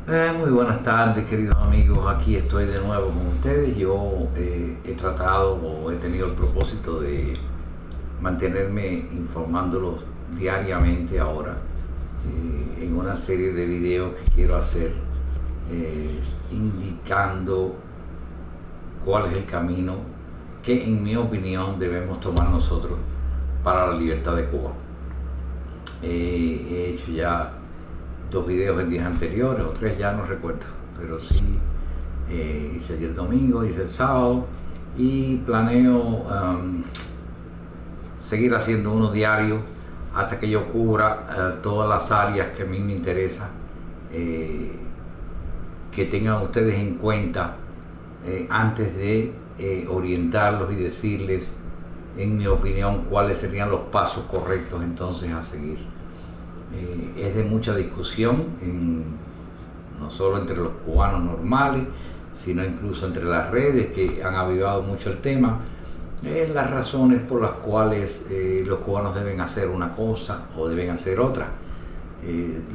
Muy buenas tardes, queridos amigos. Aquí estoy de nuevo con ustedes. Yo he tratado o he tenido el propósito de mantenerme informándolos diariamente ahora en una serie de videos que quiero hacer indicando cuál es el camino que en mi opinión debemos tomar nosotros para la libertad de Cuba. He hecho ya 2 videos en días anteriores, o 3, ya no recuerdo, pero sí hice ayer domingo, hice el sábado y planeo seguir haciendo uno diario hasta que yo cubra todas las áreas que a mí me interesa que tengan ustedes en cuenta antes de orientarlos y decirles, en mi opinión, cuáles serían los pasos correctos entonces a seguir. Es de mucha discusión, no solo entre los cubanos normales, sino incluso entre las redes que han avivado mucho el tema, las razones por las cuales los cubanos deben hacer una cosa o deben hacer otra.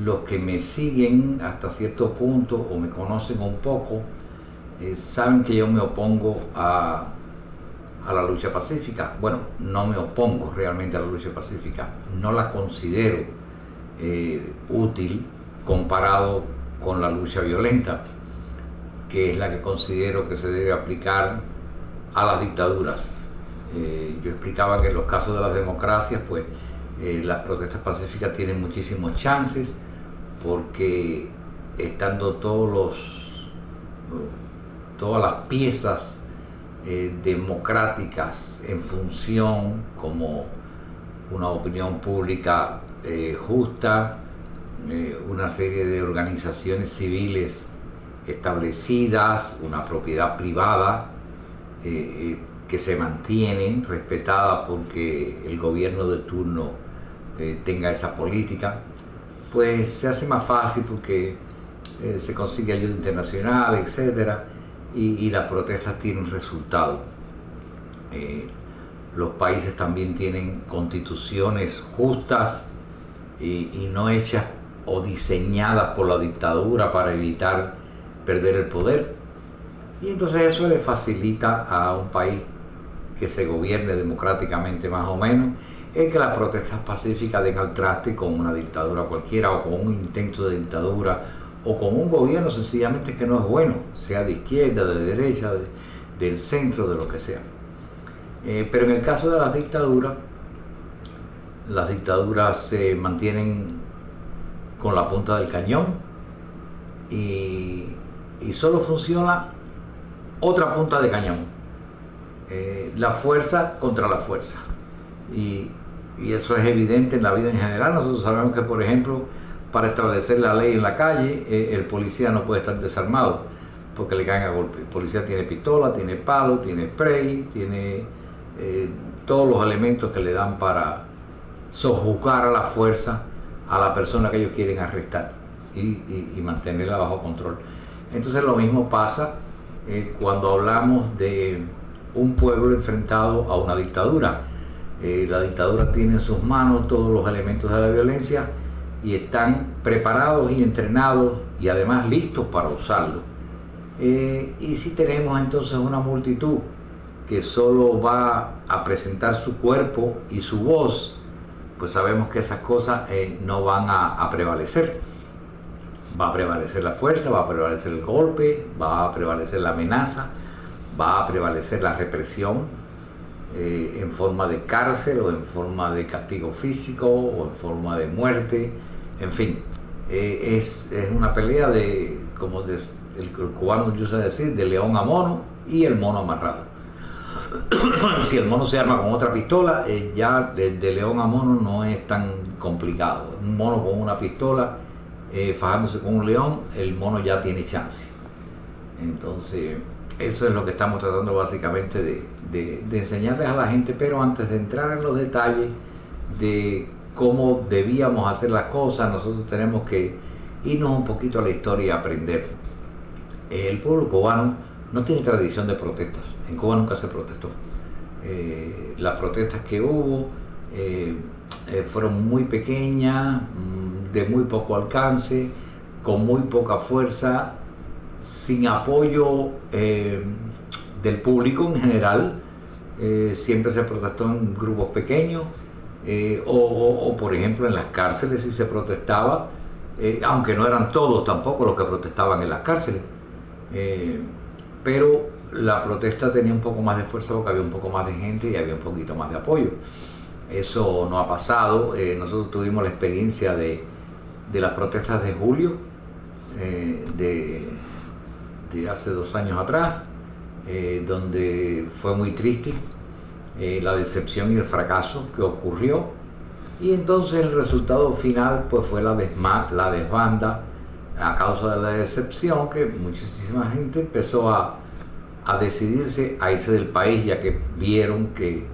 Los que me siguen hasta cierto punto o me conocen un poco, saben que yo me opongo a la lucha pacífica. Bueno, no me opongo realmente a la lucha pacífica, no la considero útil comparado con la lucha violenta, que es la que considero que se debe aplicar a las dictaduras. Yo explicaba que en los casos de las democracias, pues las protestas pacíficas tienen muchísimos chances, porque estando todas las piezas democráticas en función, como una opinión pública justa, una serie de organizaciones civiles establecidas, una propiedad privada que se mantiene respetada porque el gobierno de turno tenga esa política, pues se hace más fácil porque se consigue ayuda internacional, etcétera, y las protestas tienen resultado. Los países también tienen constituciones justas y no hechas o diseñadas por la dictadura para evitar perder el poder. Y entonces eso le facilita a un país que se gobierne democráticamente más o menos el que las protestas pacíficas den al traste con una dictadura cualquiera, o con un intento de dictadura, o con un gobierno sencillamente que no es bueno, sea de izquierda, de derecha, del centro, de lo que sea. Pero en el caso de las dictaduras se mantienen con la punta del cañón y solo funciona otra punta de cañón, la fuerza contra la fuerza. Y eso es evidente en la vida en general. Nosotros sabemos que, por ejemplo, para establecer la ley en la calle, el policía no puede estar desarmado porque le caen a golpe. El policía tiene pistola, tiene palo, tiene spray, tiene todos los elementos que le dan para sojuzgar a la fuerza a la persona que ellos quieren arrestar y mantenerla bajo control. Entonces lo mismo pasa cuando hablamos de un pueblo enfrentado a una dictadura. La dictadura tiene en sus manos todos los elementos de la violencia y están preparados y entrenados y además listos para usarlo. Y si tenemos entonces una multitud que solo va a presentar su cuerpo y su voz, pues sabemos que esas cosas no van a prevalecer. Va a prevalecer la fuerza, va a prevalecer el golpe, va a prevalecer la amenaza, va a prevalecer la represión en forma de cárcel, o en forma de castigo físico, o en forma de muerte. En fin, es una pelea como el cubano usa decir, de león a mono y el mono amarrado. Si el mono se arma con otra pistola, ya de león a mono no es tan complicado. Un mono con una pistola fajándose con un león, el mono ya tiene chance. Entonces eso es lo que estamos tratando básicamente de enseñarles a la gente. Pero antes de entrar en los detalles de cómo debíamos hacer las cosas, nosotros tenemos que irnos un poquito a la historia y aprender. El pueblo cubano no tiene tradición de protestas. En Cuba nunca se protestó. Las protestas que hubo fueron muy pequeñas, de muy poco alcance, con muy poca fuerza, sin apoyo del público en general. Siempre se protestó en grupos pequeños, o por ejemplo en las cárceles sí se protestaba, aunque no eran todos tampoco los que protestaban en las cárceles, pero la protesta tenía un poco más de fuerza porque había un poco más de gente y había un poquito más de apoyo. Eso no ha pasado. Nosotros tuvimos la experiencia de las protestas de julio, de hace 2 años atrás, donde fue muy triste la decepción y el fracaso que ocurrió, y entonces el resultado final pues fue la desbanda a causa de la decepción, que muchísima gente empezó a decidirse a irse del país, ya que vieron que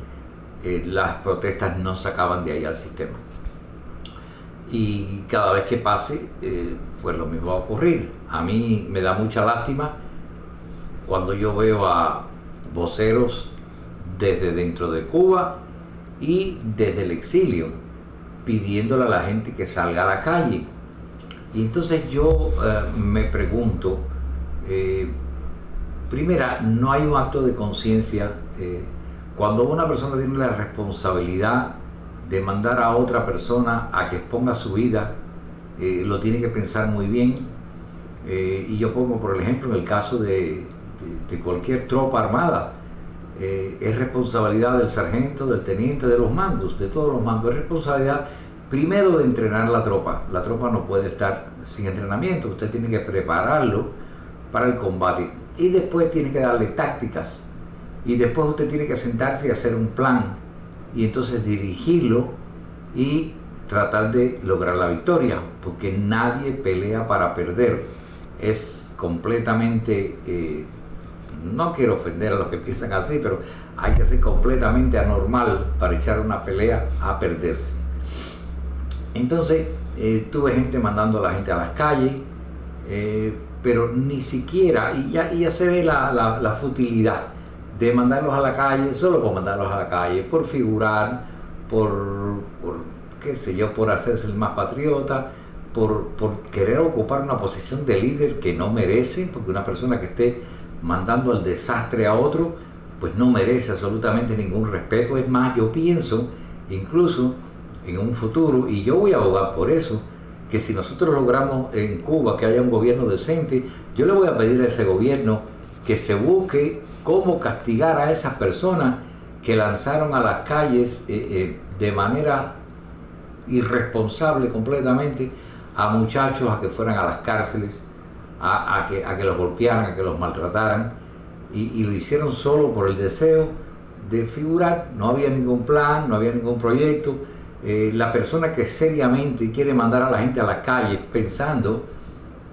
las protestas no sacaban de ahí al sistema. Y cada vez que pase, pues lo mismo va a ocurrir. A mí me da mucha lástima cuando yo veo a voceros desde dentro de Cuba y desde el exilio pidiéndole a la gente que salga a la calle. Y entonces yo me pregunto, primera, no hay un acto de conciencia. Cuando una persona tiene la responsabilidad de mandar a otra persona a que exponga su vida, lo tiene que pensar muy bien. Y yo pongo por ejemplo en el caso de cualquier tropa armada, es responsabilidad del sargento, del teniente, de los mandos, de todos los mandos. Es responsabilidad primero de entrenar la tropa. La tropa no puede estar sin entrenamiento, usted tiene que prepararlo para el combate y después tiene que darle tácticas, y después usted tiene que sentarse y hacer un plan y entonces dirigirlo y tratar de lograr la victoria, porque nadie pelea para perder. Es completamente, no quiero ofender a los que piensan así, pero hay que ser completamente anormal para echar una pelea a perderse. Entonces tuve gente mandando a la gente a las calles, pero ni siquiera, y ya se ve la futilidad de mandarlos a la calle solo por mandarlos a la calle, por figurar, por qué sé yo, por hacerse el más patriota, por querer ocupar una posición de líder que no merece, porque una persona que esté mandando al desastre a otro, pues no merece absolutamente ningún respeto. Es más, yo pienso incluso en un futuro, y yo voy a abogar por eso, que si nosotros logramos en Cuba que haya un gobierno decente, yo le voy a pedir a ese gobierno que se busque cómo castigar a esas personas que lanzaron a las calles de manera irresponsable completamente a muchachos a que fueran a las cárceles, a que los golpearan, a que los maltrataran, y lo hicieron solo por el deseo de figurar. No había ningún plan, no había ningún proyecto. La persona que seriamente quiere mandar a la gente a las calles pensando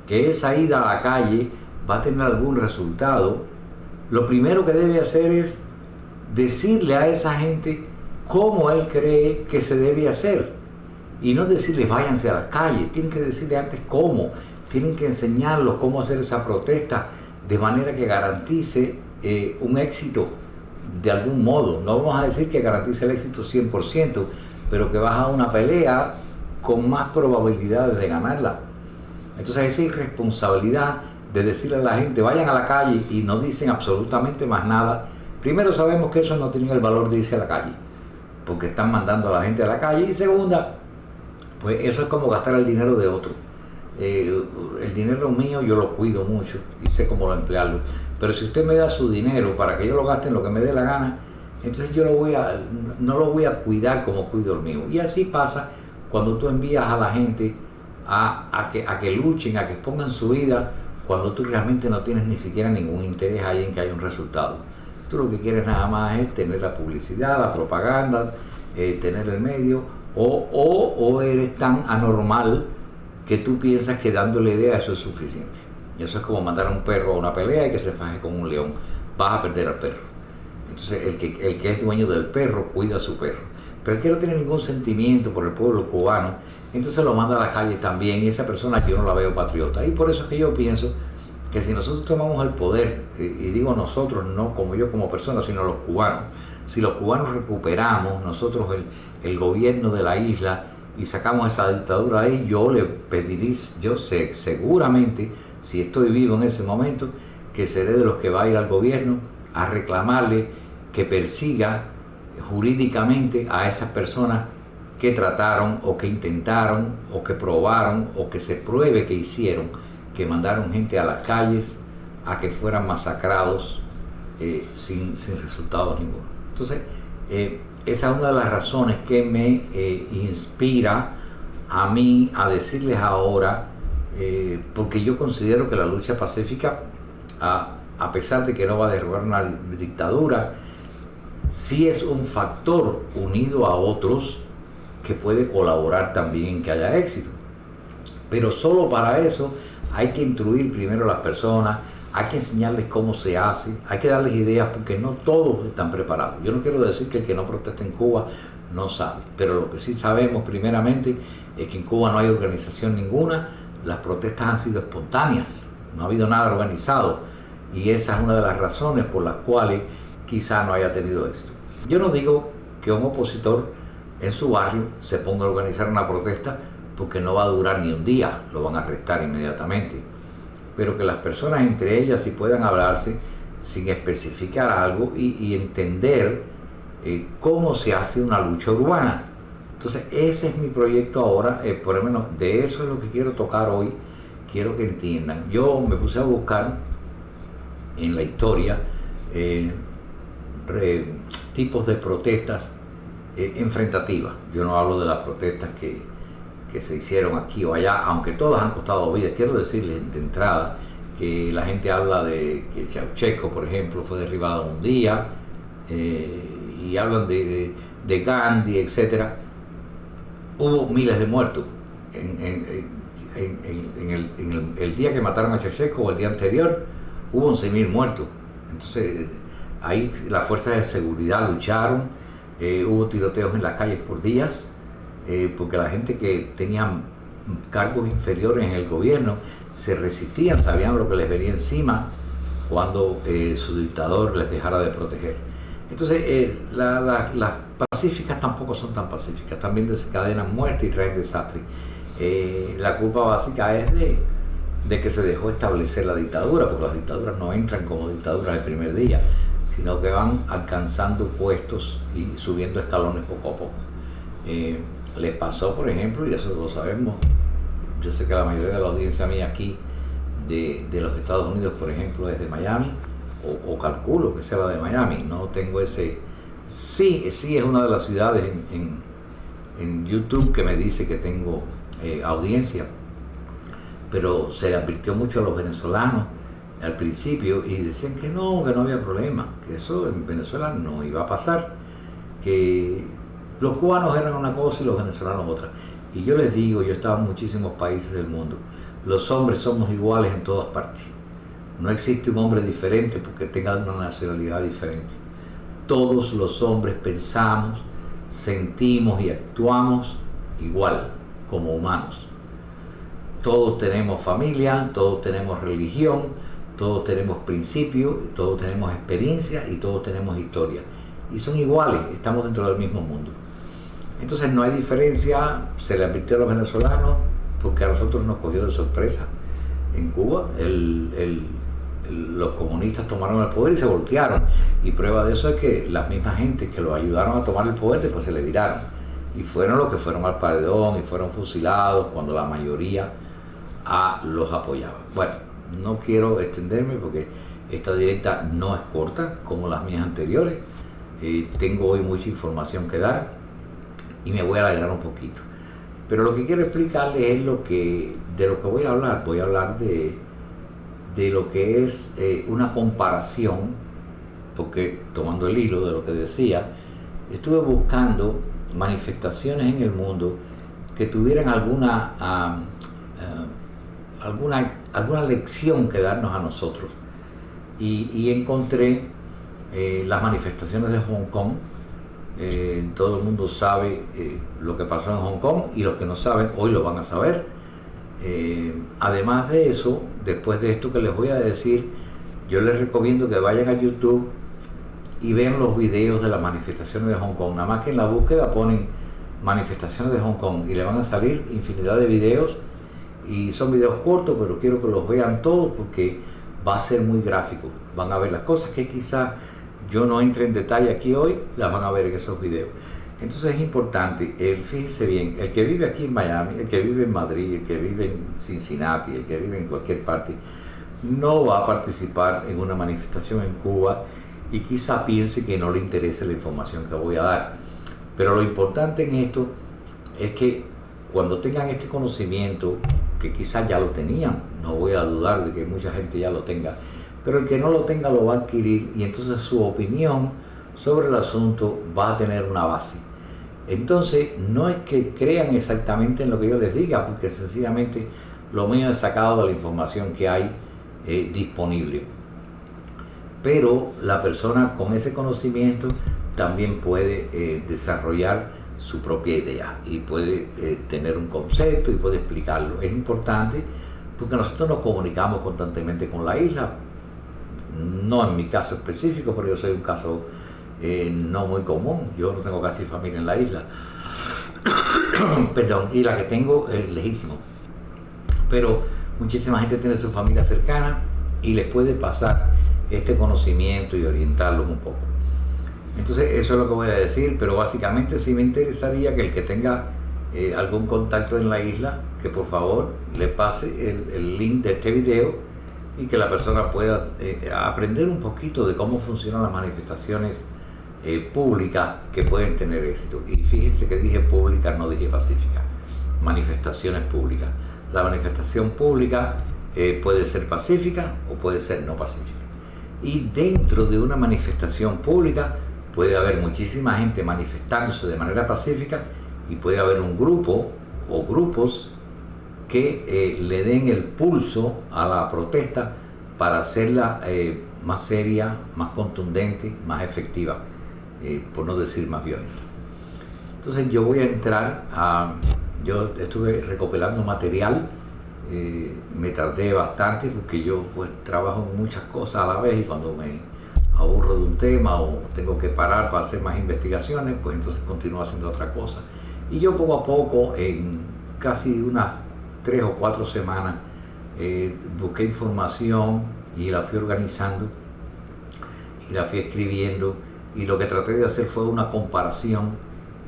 que esa ida a la calle va a tener algún resultado, lo primero que debe hacer es decirle a esa gente cómo él cree que se debe hacer, y no decirles váyanse a las calles. Tienen que decirle antes cómo, tienen que enseñarlos cómo hacer esa protesta de manera que garantice un éxito de algún modo. No vamos a decir que garantice el éxito 100%, pero que baja una pelea con más probabilidades de ganarla. Entonces esa irresponsabilidad de decirle a la gente vayan a la calle y no dicen absolutamente más nada. Primero, sabemos que eso no tiene el valor de irse a la calle, porque están mandando a la gente a la calle. Y segunda, pues eso es como gastar el dinero de otro. El dinero mío yo lo cuido mucho y sé cómo emplearlo, pero si usted me da su dinero para que yo lo gaste en lo que me dé la gana, entonces yo no lo voy a cuidar como cuido el mío. Y así pasa cuando tú envías a la gente a que luchen, a que expongan su vida, cuando tú realmente no tienes ni siquiera ningún interés ahí en que haya un resultado. Tú lo que quieres nada más es tener la publicidad, la propaganda, tener el medio, o eres tan anormal que tú piensas que dándole idea eso es suficiente. Eso es como mandar a un perro a una pelea y que se faje con un león. Vas a perder al perro. Entonces el que es dueño del perro cuida a su perro. Pero el que no tiene ningún sentimiento por el pueblo cubano, entonces lo manda a las calles también, y esa persona yo no la veo patriota. Y por eso es que yo pienso que si nosotros tomamos el poder, y digo nosotros, no como yo como persona, sino los cubanos, si los cubanos recuperamos nosotros el gobierno de la isla, y sacamos esa dictadura ahí, yo le pediría, yo sé seguramente, si estoy vivo en ese momento, que seré de los que va a ir al gobierno a reclamarle que persiga jurídicamente a esas personas que trataron o que intentaron o que probaron o que se pruebe que hicieron, que mandaron gente a las calles a que fueran masacrados sin resultados ninguno. Entonces, esa es una de las razones que me inspira a mí a decirles ahora, porque yo considero que la lucha pacífica, a pesar de que no va a derrobar una dictadura, sí es un factor unido a otros que puede colaborar también en que haya éxito. Pero solo para eso hay que instruir primero a las personas, hay que enseñarles cómo se hace, hay que darles ideas porque no todos están preparados. Yo no quiero decir que el que no protesta en Cuba no sabe, pero lo que sí sabemos primeramente es que en Cuba no hay organización ninguna, las protestas han sido espontáneas, no ha habido nada organizado y esa es una de las razones por las cuales quizá no haya tenido éxito. Yo no digo que un opositor en su barrio se ponga a organizar una protesta porque no va a durar ni un día, lo van a arrestar inmediatamente, pero que las personas entre ellas sí puedan hablarse sin especificar algo y entender cómo se hace una lucha urbana. Entonces ese es mi proyecto ahora, por lo menos de eso es lo que quiero tocar hoy, quiero que entiendan. Yo me puse a buscar en la historia tipos de protestas enfrentativas. Yo no hablo de las protestas que se hicieron aquí o allá, aunque todas han costado vidas. Quiero decirles de entrada que la gente habla de que Ceausescu, por ejemplo, fue derribado un día, y hablan de Gandhi, etc. Hubo miles de muertos. El día que mataron a Ceausescu o el día anterior, hubo 11.000 muertos. Entonces, ahí las fuerzas de seguridad lucharon, hubo tiroteos en las calles por días, porque la gente que tenía cargos inferiores en el gobierno se resistían, sabían lo que les venía encima cuando su dictador les dejara de proteger. Entonces, las pacíficas tampoco son tan pacíficas, también desencadenan muerte y traen desastre. La culpa básica es de que se dejó establecer la dictadura, porque las dictaduras no entran como dictaduras el primer día, sino que van alcanzando puestos y subiendo escalones poco a poco. Le pasó, por ejemplo, y eso lo sabemos, yo sé que la mayoría de la audiencia mía aquí de los Estados Unidos, por ejemplo, es de Miami, o calculo que sea la de Miami, no tengo ese... Sí es una de las ciudades en YouTube que me dice que tengo audiencia, pero se le advirtió mucho a los venezolanos al principio y decían que no había problema, que eso en Venezuela no iba a pasar, que los cubanos eran una cosa y los venezolanos otra. Y yo les digo, yo he estado en muchísimos países del mundo, los hombres somos iguales en todas partes. No existe un hombre diferente porque tenga una nacionalidad diferente. Todos los hombres pensamos, sentimos y actuamos igual, como humanos. Todos tenemos familia, todos tenemos religión, todos tenemos principios, todos tenemos experiencia y todos tenemos historia. Y son iguales, estamos dentro del mismo mundo. Entonces no hay diferencia, se le advirtió a los venezolanos porque a nosotros nos cogió de sorpresa. En Cuba los comunistas tomaron el poder y se voltearon. Y prueba de eso es que las mismas gentes que los ayudaron a tomar el poder después se le viraron. Y fueron los que fueron al paredón y fueron fusilados cuando la mayoría los apoyaba. Bueno, no quiero extenderme porque esta directa no es corta como las mías anteriores. Tengo hoy mucha información que dar y me voy a alargar un poquito. Pero lo que quiero explicarles es de lo que voy a hablar. Voy a hablar de lo que es una comparación, porque tomando el hilo de lo que decía, estuve buscando manifestaciones en el mundo que tuvieran alguna lección que darnos a nosotros. Y encontré las manifestaciones de Hong Kong. Todo el mundo sabe lo que pasó en Hong Kong y los que no saben hoy lo van a saber. Además de eso, después de esto que les voy a decir, yo les recomiendo que vayan a YouTube y vean los videos de las manifestaciones de Hong Kong. Nada más que en la búsqueda ponen manifestaciones de Hong Kong y le van a salir infinidad de videos, y son videos cortos, pero quiero que los vean todos porque va a ser muy gráfico. Van a ver las cosas que quizá yo no entre en detalle aquí hoy, las van a ver en esos videos. Entonces es importante, fíjense bien, el que vive aquí en Miami, el que vive en Madrid, el que vive en Cincinnati, el que vive en cualquier parte, no va a participar en una manifestación en Cuba y quizá piense que no le interese la información que voy a dar. Pero lo importante en esto es que cuando tengan este conocimiento, que quizás ya lo tenían, no voy a dudar de que mucha gente ya lo tenga, pero el que no lo tenga lo va a adquirir, y entonces su opinión sobre el asunto va a tener una base. Entonces no es que crean exactamente en lo que yo les diga, porque sencillamente lo mío es sacado de la información que hay disponible. Pero la persona con ese conocimiento también puede desarrollar su propia idea y puede tener un concepto y puede explicarlo. Es importante porque nosotros nos comunicamos constantemente con la isla, no en mi caso específico, pero yo soy un caso no muy común. Yo no tengo casi familia en la isla, perdón, y la que tengo es lejísimo, pero muchísima gente tiene su familia cercana y les puede pasar este conocimiento y orientarlos un poco. Entonces eso es lo que voy a decir, pero básicamente sí me interesaría que el que tenga algún contacto en la isla, que por favor le pase el link de este video y que la persona pueda aprender un poquito de cómo funcionan las manifestaciones públicas que pueden tener éxito. Y fíjense que dije pública, no dije pacífica. Manifestaciones públicas. La manifestación pública puede ser pacífica o puede ser no pacífica. Y dentro de una manifestación pública puede haber muchísima gente manifestándose de manera pacífica y puede haber un grupo o grupos que le den el pulso a la protesta para hacerla más seria, más contundente, más efectiva, por no decir más violenta. Entonces yo voy a entrar yo estuve recopilando material, me tardé bastante porque yo pues trabajo en muchas cosas a la vez, y cuando me aburro de un tema o tengo que parar para hacer más investigaciones, pues entonces continúo haciendo otra cosa. Y yo poco a poco, en casi unas 3 o 4 semanas, busqué información y la fui organizando y la fui escribiendo, y lo que traté de hacer fue una comparación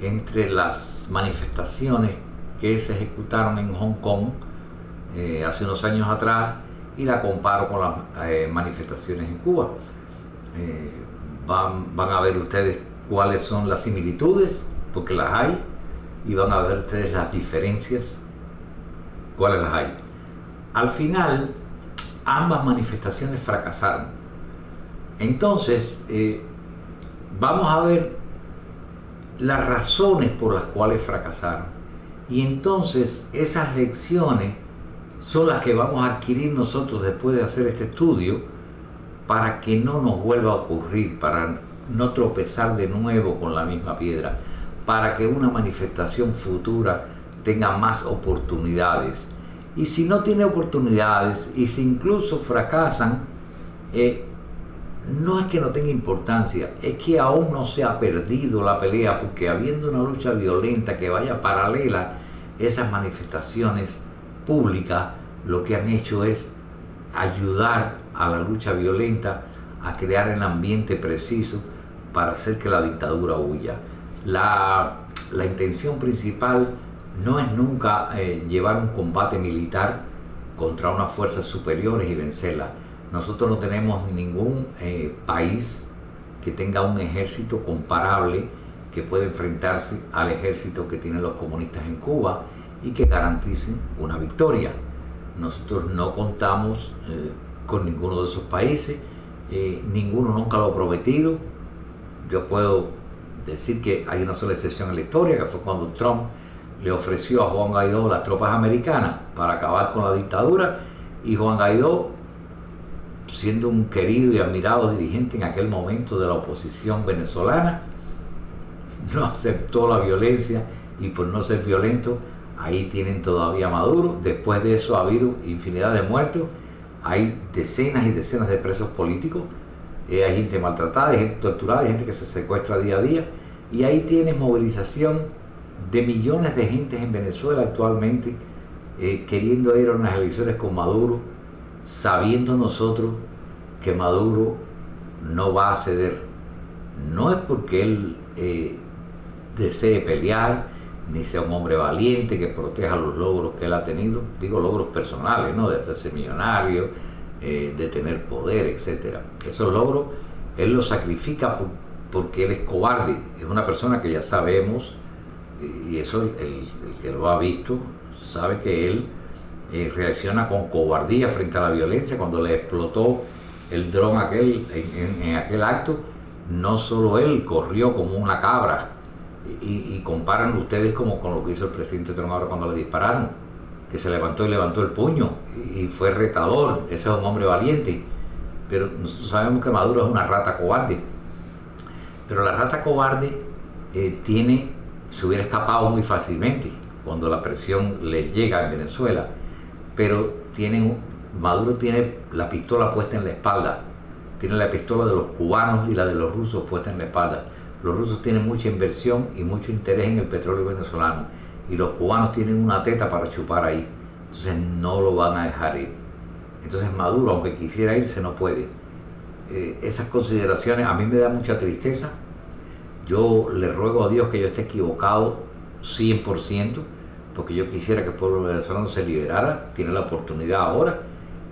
entre las manifestaciones que se ejecutaron en Hong Kong hace unos años atrás y la comparo con las manifestaciones en Cuba. Van a ver ustedes cuáles son las similitudes, porque las hay, y van a ver ustedes las diferencias, cuáles las hay. Al final, ambas manifestaciones fracasaron. Entonces, vamos a ver las razones por las cuales fracasaron. Y entonces, esas lecciones son las que vamos a adquirir nosotros después de hacer este estudio, para que no nos vuelva a ocurrir, para no tropezar de nuevo con la misma piedra, para que una manifestación futura tenga más oportunidades. Y si no tiene oportunidades, y si incluso fracasan, no es que no tenga importancia, es que aún no se ha perdido la pelea, porque habiendo una lucha violenta que vaya paralela, esas manifestaciones públicas lo que han hecho es ayudar a la lucha violenta a crear el ambiente preciso para hacer que la dictadura huya. La intención principal no es nunca llevar un combate militar contra unas fuerzas superiores y vencerlas. Nosotros no tenemos ningún país que tenga un ejército comparable que pueda enfrentarse al ejército que tienen los comunistas en Cuba y que garanticen una victoria. Nosotros no contamos con ninguno de esos países, ninguno nunca lo ha prometido. Yo puedo decir que hay una sola excepción en la historia, que fue cuando Trump le ofreció a Juan Guaidó las tropas americanas para acabar con la dictadura, y Juan Guaidó, siendo un querido y admirado dirigente en aquel momento de la oposición venezolana, no aceptó la violencia, y por no ser violento, ahí tienen todavía a Maduro. Después de eso ha habido infinidad de muertos, hay decenas y decenas de presos políticos, hay gente maltratada, hay gente torturada, hay gente que se secuestra día a día, y ahí tienes movilización de millones de gentes en Venezuela actualmente queriendo ir a unas elecciones con Maduro, sabiendo nosotros que Maduro no va a ceder. No es porque él desee pelear, ni sea un hombre valiente que proteja los logros que él ha tenido, digo logros personales, ¿no? De hacerse millonario, de tener poder, etc. Esos logros él los sacrifica porque él es cobarde, es una persona que ya sabemos, y eso el que lo ha visto sabe que él reacciona con cobardía frente a la violencia. Cuando le explotó el dron en aquel acto, no solo él corrió como una cabra, y comparan ustedes como con lo que hizo el presidente Trump ahora cuando le dispararon, que se levantó y levantó el puño y fue retador. Ese es un hombre valiente, pero nosotros sabemos que Maduro es una rata cobarde. Pero la rata cobarde se hubiera escapado muy fácilmente cuando la presión le llega en Venezuela, pero Maduro tiene la pistola puesta en la espalda, tiene la pistola de los cubanos y la de los rusos puesta en la espalda. Los rusos tienen mucha inversión y mucho interés en el petróleo venezolano, y los cubanos tienen una teta para chupar ahí, entonces no lo van a dejar ir. Entonces Maduro, aunque quisiera irse, no puede. Esas consideraciones a mí me dan mucha tristeza. Yo le ruego a Dios que yo esté equivocado 100%, porque yo quisiera que el pueblo venezolano se liberara, tiene la oportunidad ahora,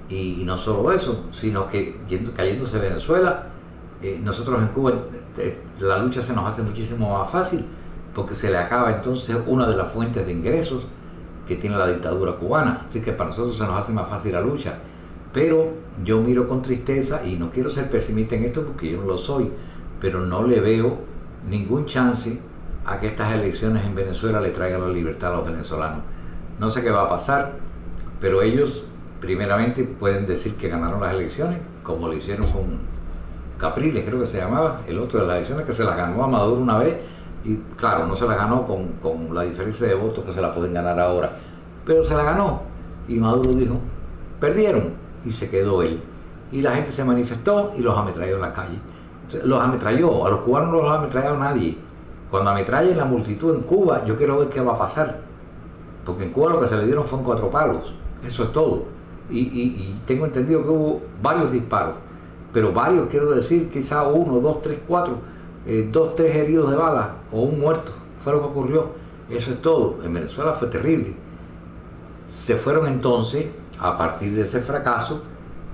y no solo eso, sino que cayéndose Venezuela, nosotros en Cuba la lucha se nos hace muchísimo más fácil, porque se le acaba entonces una de las fuentes de ingresos que tiene la dictadura cubana, así que para nosotros se nos hace más fácil la lucha. Pero yo miro con tristeza, y no quiero ser pesimista en esto porque yo no lo soy, pero no le veo ningún chance a que estas elecciones en Venezuela le traigan la libertad a los venezolanos. No sé qué va a pasar, pero ellos primeramente pueden decir que ganaron las elecciones, como lo hicieron con Capriles, creo que se llamaba, el otro de las elecciones, que se las ganó a Maduro una vez, y claro, no se la ganó con la diferencia de votos que se la pueden ganar ahora, pero se la ganó, y Maduro dijo, perdieron, y se quedó él, y la gente se manifestó y los ametralló en la calle. Los ametralló, a los cubanos no los ha ametrallado nadie. Cuando ametrallen la multitud en Cuba, yo quiero ver qué va a pasar, porque en Cuba lo que se le dieron fueron 4 palos, eso es todo, y tengo entendido que hubo varios disparos, pero varios, quiero decir, quizá 1, 2, 3, 4, 2, 3 heridos de bala o un muerto, fue lo que ocurrió. Eso es todo. En Venezuela fue terrible. Se fueron entonces, a partir de ese fracaso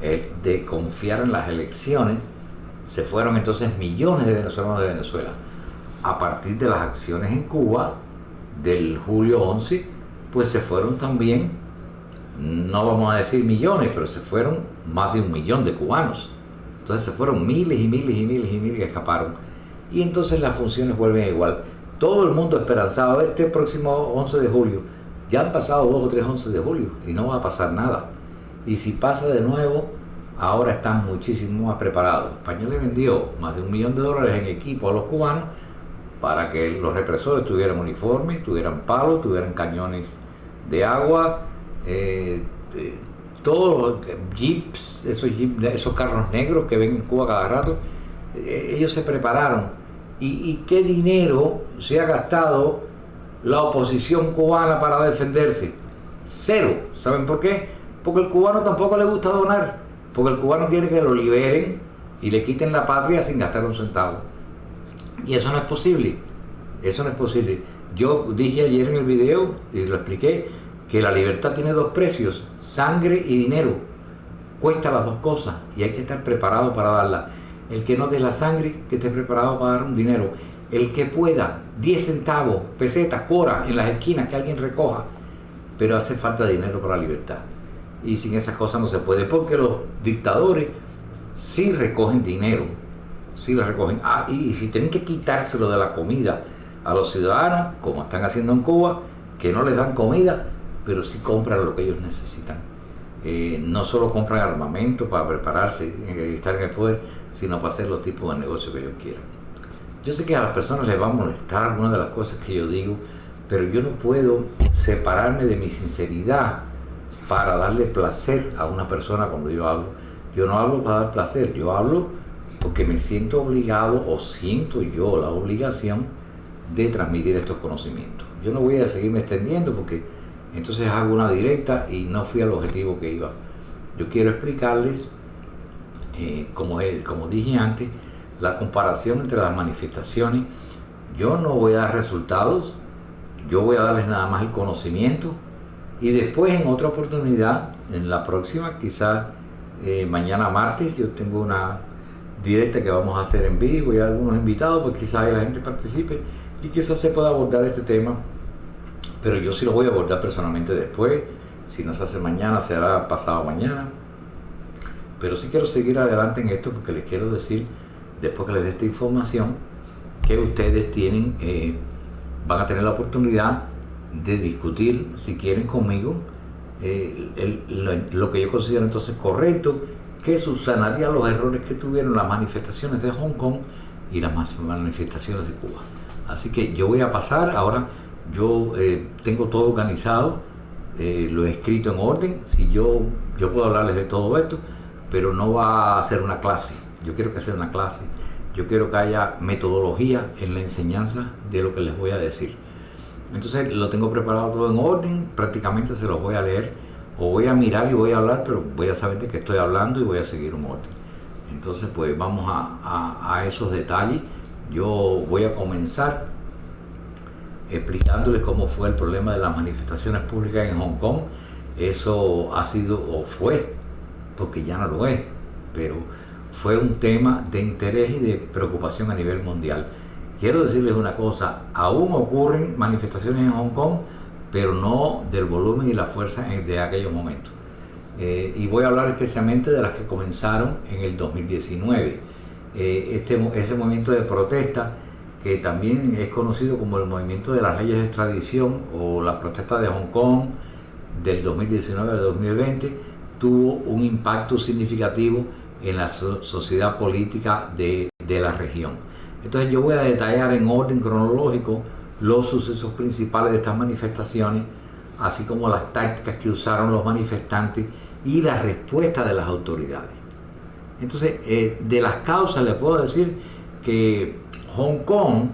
de confiar en las elecciones, se fueron entonces millones de venezolanos de Venezuela. A partir de las acciones en Cuba del julio 11, pues se fueron también, no vamos a decir millones, pero se fueron más de 1 millón de cubanos. Entonces se fueron miles y miles y miles y miles que escaparon. Y entonces las funciones vuelven igual. Todo el mundo esperanzado, este próximo 11 de julio, ya han pasado 2 o 3 11 de julio y no va a pasar nada. Y si pasa de nuevo, ahora están muchísimo más preparados. España le vendió más de $1 millón en equipo a los cubanos para que los represores tuvieran uniformes, tuvieran palos, tuvieran cañones de agua, todos los jeeps, esos carros negros que ven en Cuba cada rato. Ellos se prepararon. ¿Y qué dinero se ha gastado la oposición cubana para defenderse? 0. ¿Saben por qué? Porque al cubano tampoco le gusta donar, porque el cubano quiere que lo liberen y le quiten la patria sin gastar un centavo. Y eso no es posible. Eso no es posible. Yo dije ayer en el video, y lo expliqué, que la libertad tiene 2 precios, sangre y dinero. Cuesta las 2 cosas y hay que estar preparado para darla. El que no dé la sangre, que esté preparado para dar un dinero. El que pueda, 10 centavos, pesetas, coras en las esquinas que alguien recoja. Pero hace falta dinero para la libertad. Y sin esas cosas no se puede, porque los dictadores sí recogen dinero. Sí lo recogen. Y si tienen que quitárselo de la comida a los ciudadanos, como están haciendo en Cuba, que no les dan comida, pero sí compran lo que ellos necesitan. No solo compran armamento para prepararse y estar en el poder, sino para hacer los tipos de negocios que ellos quieran. Yo sé que a las personas les va a molestar algunas de las cosas que yo digo, pero yo no puedo separarme de mi sinceridad para darle placer a una persona cuando yo hablo. Yo no hablo para dar placer, yo hablo porque me siento obligado, o siento yo la obligación de transmitir estos conocimientos. yo no voy a seguirme extendiendo porque entonces hago una directa y no fui al objetivo que iba. Yo quiero explicarles, como dije antes, la comparación entre las manifestaciones. Yo no voy a dar resultados, yo voy a darles nada más el conocimiento y después en otra oportunidad, en la próxima, quizás mañana martes, yo tengo una directa que vamos a hacer en vivo y algunos invitados, pues quizás la gente participe y quizás se pueda abordar este tema, pero yo sí lo voy a abordar personalmente después. Si no se hace mañana, se hará pasado mañana, pero sí quiero seguir adelante en esto porque les quiero decir, después que les dé esta información, que ustedes van a tener la oportunidad de discutir, si quieren conmigo, lo que yo considero entonces correcto, que subsanaría los errores que tuvieron las manifestaciones de Hong Kong y las manifestaciones de Cuba. Así que yo voy a pasar, ahora yo tengo todo organizado, lo he escrito en orden. Si yo puedo hablarles de todo esto, pero no va a ser una clase. Yo quiero que sea una clase. Yo quiero que haya metodología en la enseñanza de lo que les voy a decir. Entonces lo tengo preparado todo en orden, prácticamente se los voy a leer, o voy a mirar y voy a hablar, pero voy a saber de qué estoy hablando y voy a seguir un orden. Entonces pues vamos a esos detalles. Yo voy a comenzar explicándoles cómo fue el problema de las manifestaciones públicas en Hong Kong. Eso ha sido, o fue, porque ya no lo es, pero fue un tema de interés y de preocupación a nivel mundial. Quiero decirles una cosa, aún ocurren manifestaciones en Hong Kong, pero no del volumen y la fuerza de aquellos momentos. Y voy a hablar especialmente de las que comenzaron en el 2019. Ese movimiento de protesta, que también es conocido como el movimiento de las leyes de extradición o la protesta de Hong Kong del 2019 al 2020, tuvo un impacto significativo en la sociedad política de la región. Entonces yo voy a detallar en orden cronológico los sucesos principales de estas manifestaciones, así como las tácticas que usaron los manifestantes y la respuesta de las autoridades. Entonces, de las causas les puedo decir que Hong Kong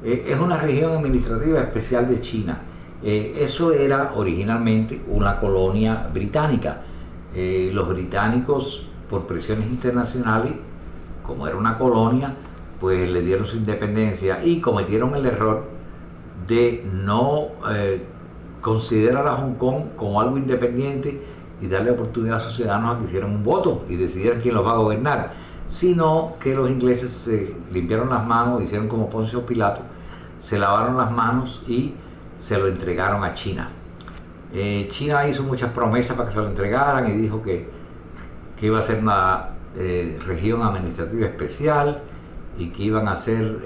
es una región administrativa especial de China. Eso era originalmente una colonia británica. Los británicos, por presiones internacionales, como era una colonia, pues le dieron su independencia y cometieron el error de no considerar a Hong Kong como algo independiente y darle oportunidad a sus ciudadanos a que hicieran un voto y decidieran quién los va a gobernar, sino que los ingleses se limpiaron las manos, hicieron como Poncio Pilato, se lavaron las manos y se lo entregaron a China. China hizo muchas promesas para que se lo entregaran y dijo que iba a ser una región administrativa especial y que iban a ser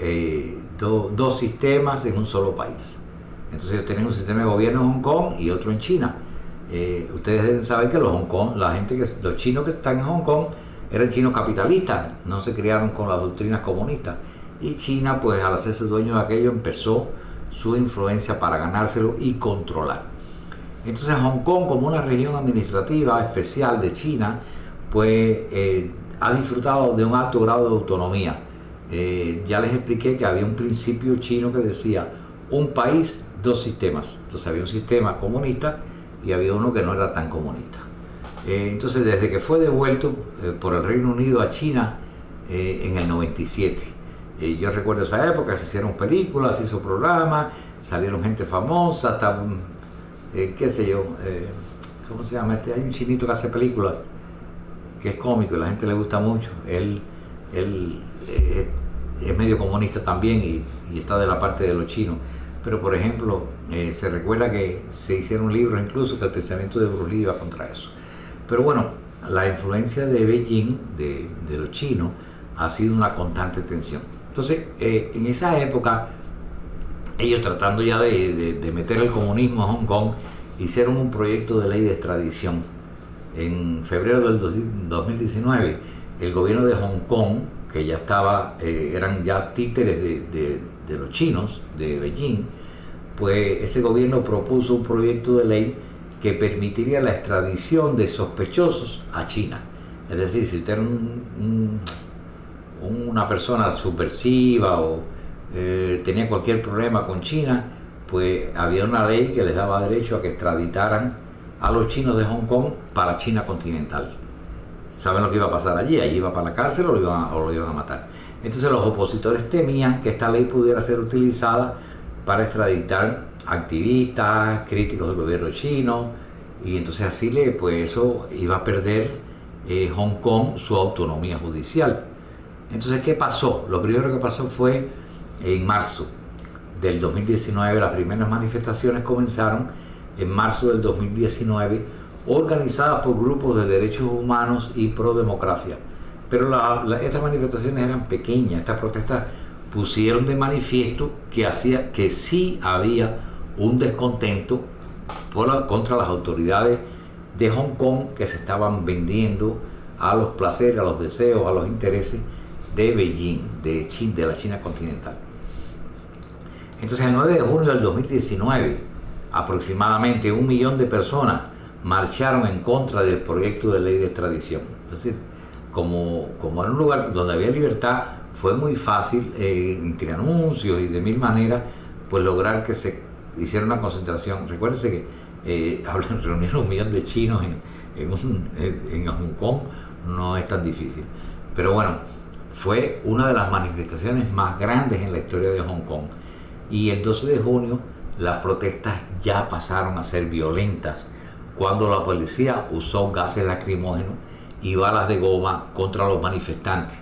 dos sistemas en un solo país. Entonces ellos tenían un sistema de gobierno en Hong Kong y otro en China. Ustedes deben saber que los chinos que están en Hong Kong eran chinos capitalistas, no se criaron con las doctrinas comunistas. Y China, pues al hacerse dueño de aquello, empezó su influencia para ganárselo y controlar. Entonces Hong Kong, como una región administrativa especial de China, pues ha disfrutado de un alto grado de autonomía. Ya les expliqué que había un principio chino que decía un país, dos sistemas. Entonces había un sistema comunista y había uno que no era tan comunista. Entonces desde que fue devuelto por el Reino Unido a China en el 97, yo recuerdo esa época, se hicieron películas, se hizo programas, salieron gente famosa, hasta qué sé yo, ¿cómo se llama? Hay un chinito que hace películas que es cómico y a la gente le gusta mucho. Él es medio comunista también y está de la parte de los chinos. Pero por ejemplo, se recuerda que se hicieron libros incluso que el pensamiento de Bruce Lee iba contra eso. Pero bueno, la influencia de Beijing, de los chinos, ha sido una constante tensión. Entonces, en esa época, ellos tratando ya de meter el comunismo a Hong Kong, hicieron un proyecto de ley de extradición. En febrero del 2019, el gobierno de Hong Kong, que ya eran ya títeres de los chinos, de Beijing, pues ese gobierno propuso un proyecto de ley que permitiría la extradición de sospechosos a China. Es decir, si usted era una persona subversiva o tenía cualquier problema con China, pues había una ley que les daba derecho a que extraditaran a los chinos de Hong Kong para China continental. ¿Saben lo que iba a pasar allí? Allí iba para la cárcel o lo iban a matar. Entonces los opositores temían que esta ley pudiera ser utilizada para extraditar activistas, críticos del gobierno chino, y entonces así pues eso iba a perder Hong Kong su autonomía judicial. Entonces, ¿qué pasó? Lo primero que pasó fue en marzo del 2019, las primeras manifestaciones comenzaron en marzo del 2019, organizadas por grupos de derechos humanos y pro democracia. Pero estas manifestaciones eran pequeñas, estas protestas pusieron de manifiesto que sí había un descontento contra las autoridades de Hong Kong, que se estaban vendiendo a los placeres, a los deseos, a los intereses de Beijing, de la China continental. Entonces, el 9 de junio del 2019, aproximadamente 1 millón de personas marcharon en contra del proyecto de ley de extradición. Es decir, como en un lugar donde había libertad, fue muy fácil, entre anuncios y de mil maneras, pues lograr que se hiciera una concentración. Recuérdense que reunir 1 millón de chinos en Hong Kong no es tan difícil. Pero bueno, fue una de las manifestaciones más grandes en la historia de Hong Kong. Y el 12 de junio las protestas ya pasaron a ser violentas, cuando la policía usó gases lacrimógenos y balas de goma contra los manifestantes.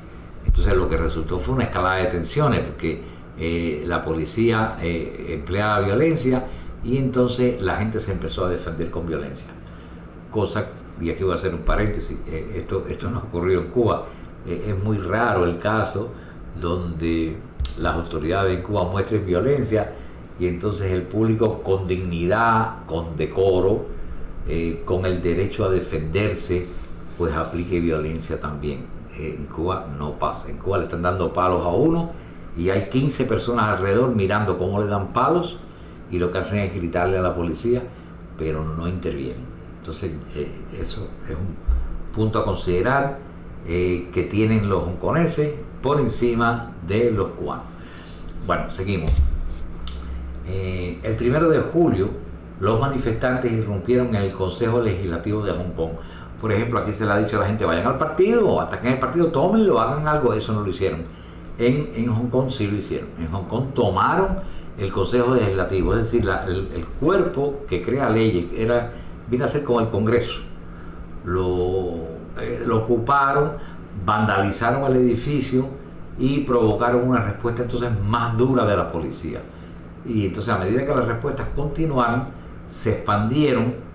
Entonces lo que resultó fue una escalada de tensiones, porque la policía empleaba violencia y entonces la gente se empezó a defender con violencia. Cosa, y aquí voy a hacer un paréntesis, esto no ha ocurrido en Cuba. Es muy raro el caso donde las autoridades en Cuba muestren violencia y entonces el público con dignidad, con decoro, con el derecho a defenderse, pues aplique violencia también. En Cuba no pasa. En Cuba le están dando palos a uno y hay 15 personas alrededor mirando cómo le dan palos, y lo que hacen es gritarle a la policía, pero no intervienen. Entonces eso es un punto a considerar que tienen los hongkoneses por encima de los cubanos. Bueno, seguimos. El 1 de julio los manifestantes irrumpieron en el Consejo Legislativo de Hong Kong. Por ejemplo, aquí se le ha dicho a la gente: vayan al partido, ataquen el partido, tómenlo, hagan algo. Eso no lo hicieron. En Hong Kong sí lo hicieron. En Hong Kong tomaron el Consejo Legislativo, es decir, el cuerpo que crea leyes, viene a ser como el Congreso. Lo ocuparon, vandalizaron el edificio y provocaron una respuesta entonces más dura de la policía. Y entonces, a medida que las respuestas continuaron, se expandieron.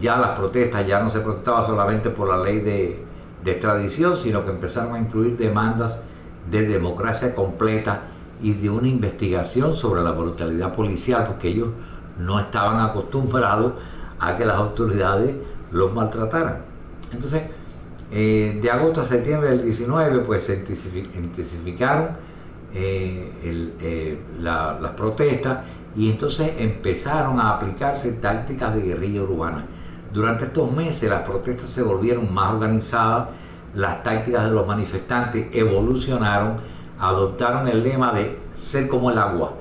Ya las protestas, ya no se protestaba solamente por la ley de extradición, sino que empezaron a incluir demandas de democracia completa y de una investigación sobre la brutalidad policial, porque ellos no estaban acostumbrados a que las autoridades los maltrataran. Entonces, de agosto a septiembre del 19, pues se intensificaron las protestas, y entonces empezaron a aplicarse tácticas de guerrilla urbana. Durante estos meses las protestas se volvieron más organizadas, las tácticas de los manifestantes evolucionaron, adoptaron el lema de ser como el agua.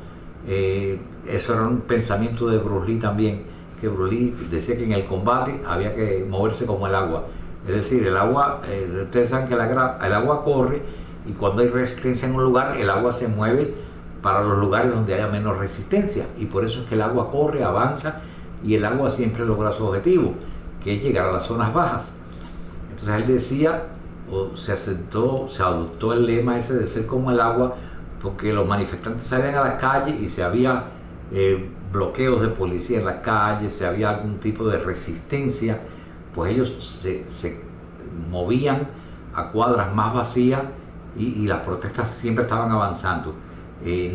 Eso era un pensamiento de Bruce Lee también, que Bruce Lee decía que en el combate había que moverse como el agua. Es decir, el agua, ustedes saben que el agua corre, y cuando hay resistencia en un lugar, el agua se mueve para los lugares donde haya menos resistencia, y por eso es que el agua corre, avanza, y el agua siempre logra su objetivo, que es llegar a las zonas bajas. Entonces él decía, se adoptó el lema ese de ser como el agua, porque los manifestantes salían a las calles y si había bloqueos de policía en las calles, si había algún tipo de resistencia, pues ellos se movían a cuadras más vacías, y las protestas siempre estaban avanzando.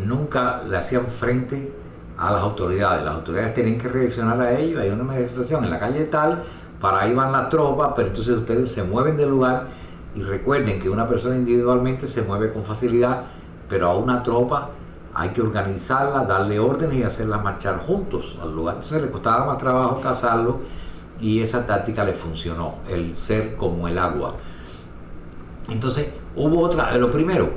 Nunca le hacían frente a las autoridades tenían que reaccionar a ello. Hay una manifestación en la calle tal, para ahí van las tropas, pero entonces ustedes se mueven del lugar, y recuerden que una persona individualmente se mueve con facilidad, pero a una tropa hay que organizarla, darle órdenes y hacerla marchar juntos al lugar. Entonces le costaba más trabajo cazarlo, y esa táctica le funcionó, el ser como el agua. Entonces hubo otra, lo primero,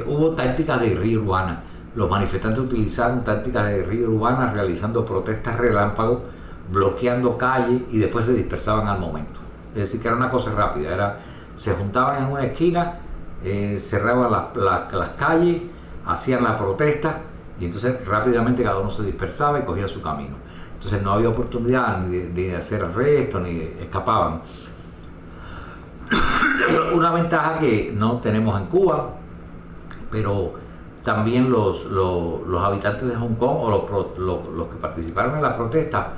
hubo tácticas de guerrilla urbana. los manifestantes utilizaron tácticas de guerrilla urbana realizando protestas relámpagos, bloqueando calles y después se dispersaban al momento. Es decir, que era una cosa rápida, se juntaban en una esquina, cerraban las calles, hacían la protesta y entonces rápidamente cada uno se dispersaba y cogía su camino. Entonces no había oportunidad ni de hacer arrestos, ni escapaban. Una ventaja que no tenemos en Cuba, pero también los habitantes de Hong Kong o los que participaron en la protesta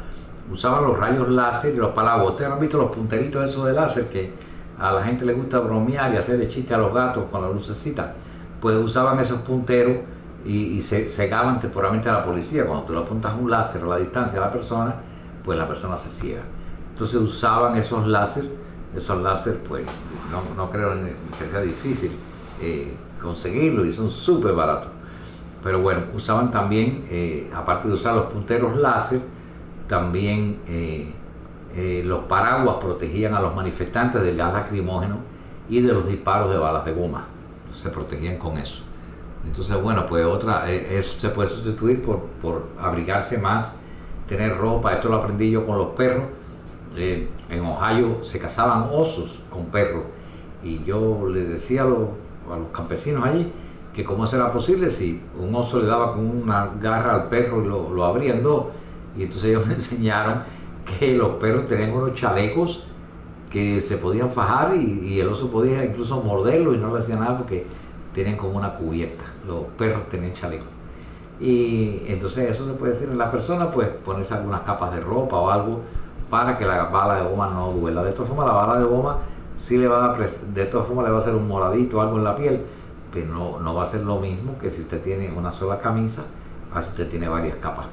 usaban los rayos láser y los palabras. Ustedes han visto los punteritos esos de láser que a la gente le gusta bromear y hacerle chiste a los gatos con la lucecita. Pues usaban esos punteros y se cegaban temporalmente a la policía. Cuando tú le apuntas un láser a la distancia a la persona, pues la persona se ciega. Entonces usaban esos láser pues no creo que sea difícil conseguirlo y son súper baratos. Pero bueno, usaban también, aparte de usar los punteros láser, también los paraguas protegían a los manifestantes del gas lacrimógeno y de los disparos de balas de goma. Se protegían con eso. Entonces, bueno, pues eso se puede sustituir por abrigarse más, tener ropa. Esto lo aprendí yo con los perros. En Ohio se cazaban osos con perros y yo les decía a los campesinos allí que cómo será posible si un oso le daba con una garra al perro y lo abría en dos. Y entonces ellos me enseñaron que los perros tenían unos chalecos que se podían fajar y el oso podía incluso morderlo y no le hacía nada porque tenían como una cubierta. Los perros tenían chalecos. Y entonces eso se puede decir en la persona, pues ponerse algunas capas de ropa o algo para que la bala de goma no duela. De todas formas, la bala de goma sí le va a hacer un moradito o algo en la piel, pero no va a ser lo mismo que si usted tiene una sola camisa, a si usted tiene varias capas.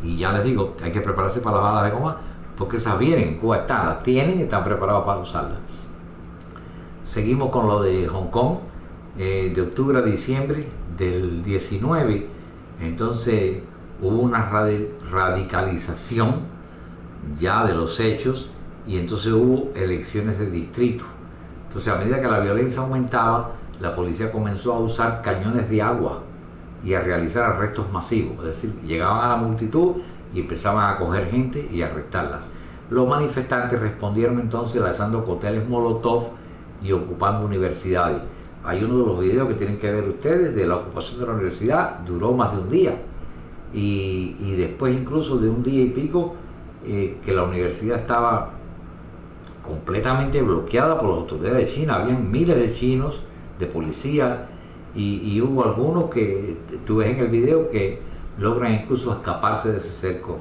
Y ya les digo, hay que prepararse para las balas de goma porque esas vienen, en Cuba están, las tienen y están preparados para usarlas. Seguimos con lo de Hong Kong, de octubre a diciembre del 19, entonces hubo una radicalización ya de los hechos y entonces hubo elecciones de distrito. Entonces a medida que la violencia aumentaba, la policía comenzó a usar cañones de agua y a realizar arrestos masivos, es decir, llegaban a la multitud y empezaban a coger gente y a arrestarla. Los manifestantes respondieron entonces lanzando cócteles molotov y ocupando universidades. Hay uno de los videos que tienen que ver ustedes de la ocupación de la universidad, duró más de un día y después incluso de un día y pico que la universidad estaba completamente bloqueada por las autoridades de China. Habían miles de chinos, de policía, y hubo algunos que tú ves en el video que logran incluso escaparse de ese cerco.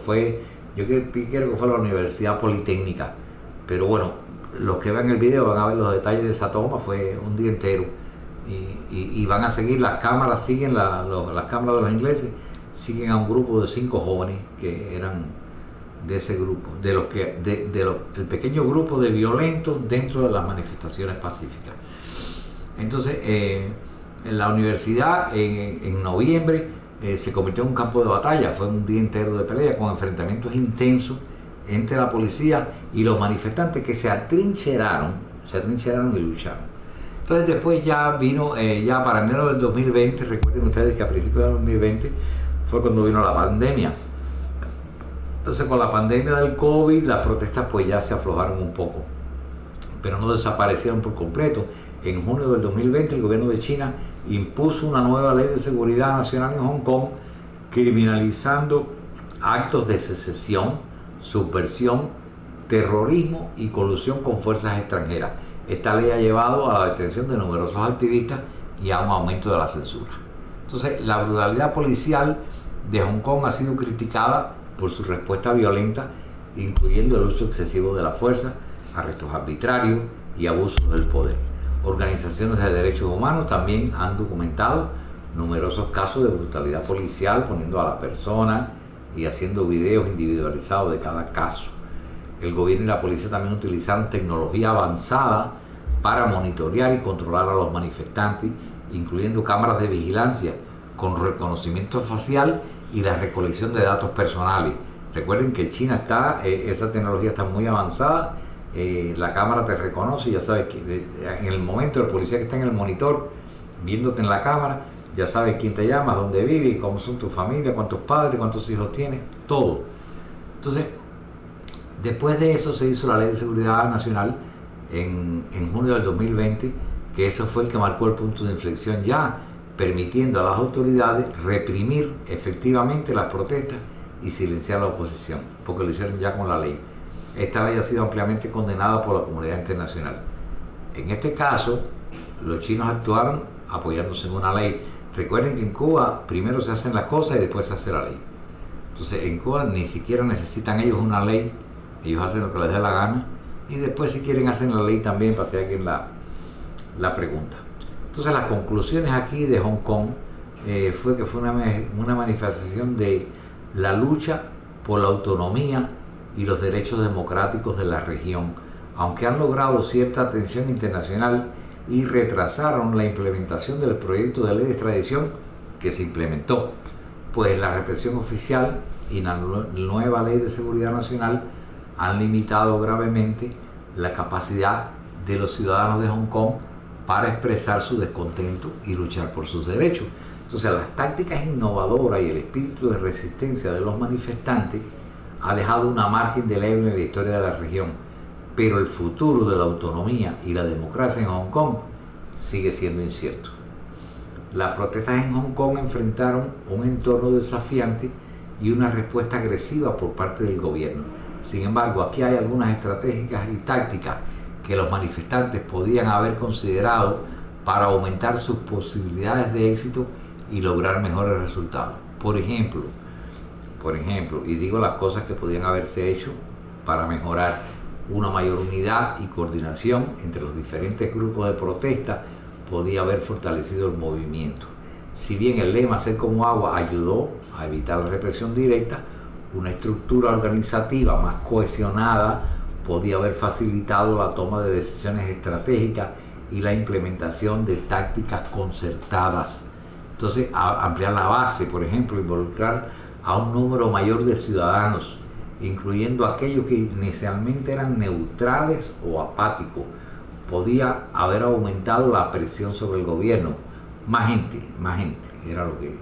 Yo creo que fue la Universidad Politécnica, pero bueno, los que ven el video van a ver los detalles de esa toma. Fue un día entero y van a seguir, las cámaras siguen, las cámaras de los ingleses siguen a un grupo de 5 jóvenes que eran de ese grupo, el pequeño grupo de violentos dentro de las manifestaciones pacíficas. Entonces, en la universidad, en noviembre, se convirtió en un campo de batalla. Fue un día entero de pelea con enfrentamientos intensos entre la policía y los manifestantes que se atrincheraron y lucharon. Entonces después ya vino, ya para enero del 2020, recuerden ustedes que a principios del 2020 fue cuando vino la pandemia. Entonces con la pandemia del COVID las protestas pues ya se aflojaron un poco, pero no desaparecieron por completo. En junio del 2020 el gobierno de China impuso una nueva ley de seguridad nacional en Hong Kong, criminalizando actos de secesión, subversión, terrorismo y colusión con fuerzas extranjeras. Esta ley ha llevado a la detención de numerosos activistas y a un aumento de la censura. Entonces, la brutalidad policial de Hong Kong ha sido criticada por su respuesta violenta, incluyendo el uso excesivo de la fuerza, arrestos arbitrarios y abusos del poder. Organizaciones de derechos humanos también han documentado numerosos casos de brutalidad policial, poniendo a la persona y haciendo videos individualizados de cada caso. El gobierno y la policía también utilizaron tecnología avanzada para monitorear y controlar a los manifestantes, incluyendo cámaras de vigilancia con reconocimiento facial y la recolección de datos personales. Recuerden que en China esa tecnología está muy avanzada. La cámara te reconoce y ya sabes que en el momento el policía que está en el monitor viéndote en la cámara ya sabes quién te llama, dónde vives, cómo son tu familia, cuántos padres, cuántos hijos tienes, todo. Entonces, después de eso se hizo la Ley de Seguridad Nacional en junio del 2020, que eso fue el que marcó el punto de inflexión, ya permitiendo a las autoridades reprimir efectivamente las protestas y silenciar a la oposición, porque lo hicieron ya con la ley. Esta ley ha sido ampliamente condenada por la comunidad internacional. En este caso, los chinos actuaron apoyándose en una ley. Recuerden que en Cuba primero se hacen las cosas y después se hace la ley. Entonces en Cuba ni siquiera necesitan ellos una ley, ellos hacen lo que les dé la gana y después si quieren hacen la ley también, para si alguien la pregunta. Entonces las conclusiones aquí de Hong Kong fue que fue una manifestación de la lucha por la autonomía y los derechos democráticos de la región, aunque han logrado cierta atención internacional y retrasaron la implementación del proyecto de ley de extradición que se implementó, pues la represión oficial y la nueva ley de seguridad nacional han limitado gravemente la capacidad de los ciudadanos de Hong Kong para expresar su descontento y luchar por sus derechos. Entonces las tácticas innovadoras y el espíritu de resistencia de los manifestantes ha dejado una marca indeleble en la historia de la región, pero el futuro de la autonomía y la democracia en Hong Kong sigue siendo incierto. Las protestas en Hong Kong enfrentaron un entorno desafiante y una respuesta agresiva por parte del gobierno. Sin embargo, aquí hay algunas estrategias y tácticas que los manifestantes podían haber considerado para aumentar sus posibilidades de éxito y lograr mejores resultados. Por ejemplo, y digo las cosas que podían haberse hecho para mejorar: una mayor unidad y coordinación entre los diferentes grupos de protesta podía haber fortalecido el movimiento. Si bien el lema "Ser como agua" ayudó a evitar la represión directa, una estructura organizativa más cohesionada podía haber facilitado la toma de decisiones estratégicas y la implementación de tácticas concertadas. Entonces, ampliar la base, por ejemplo, involucrar a un número mayor de ciudadanos, incluyendo aquellos que inicialmente eran neutrales o apáticos, podía haber aumentado la presión sobre el gobierno. Más gente, era lo que...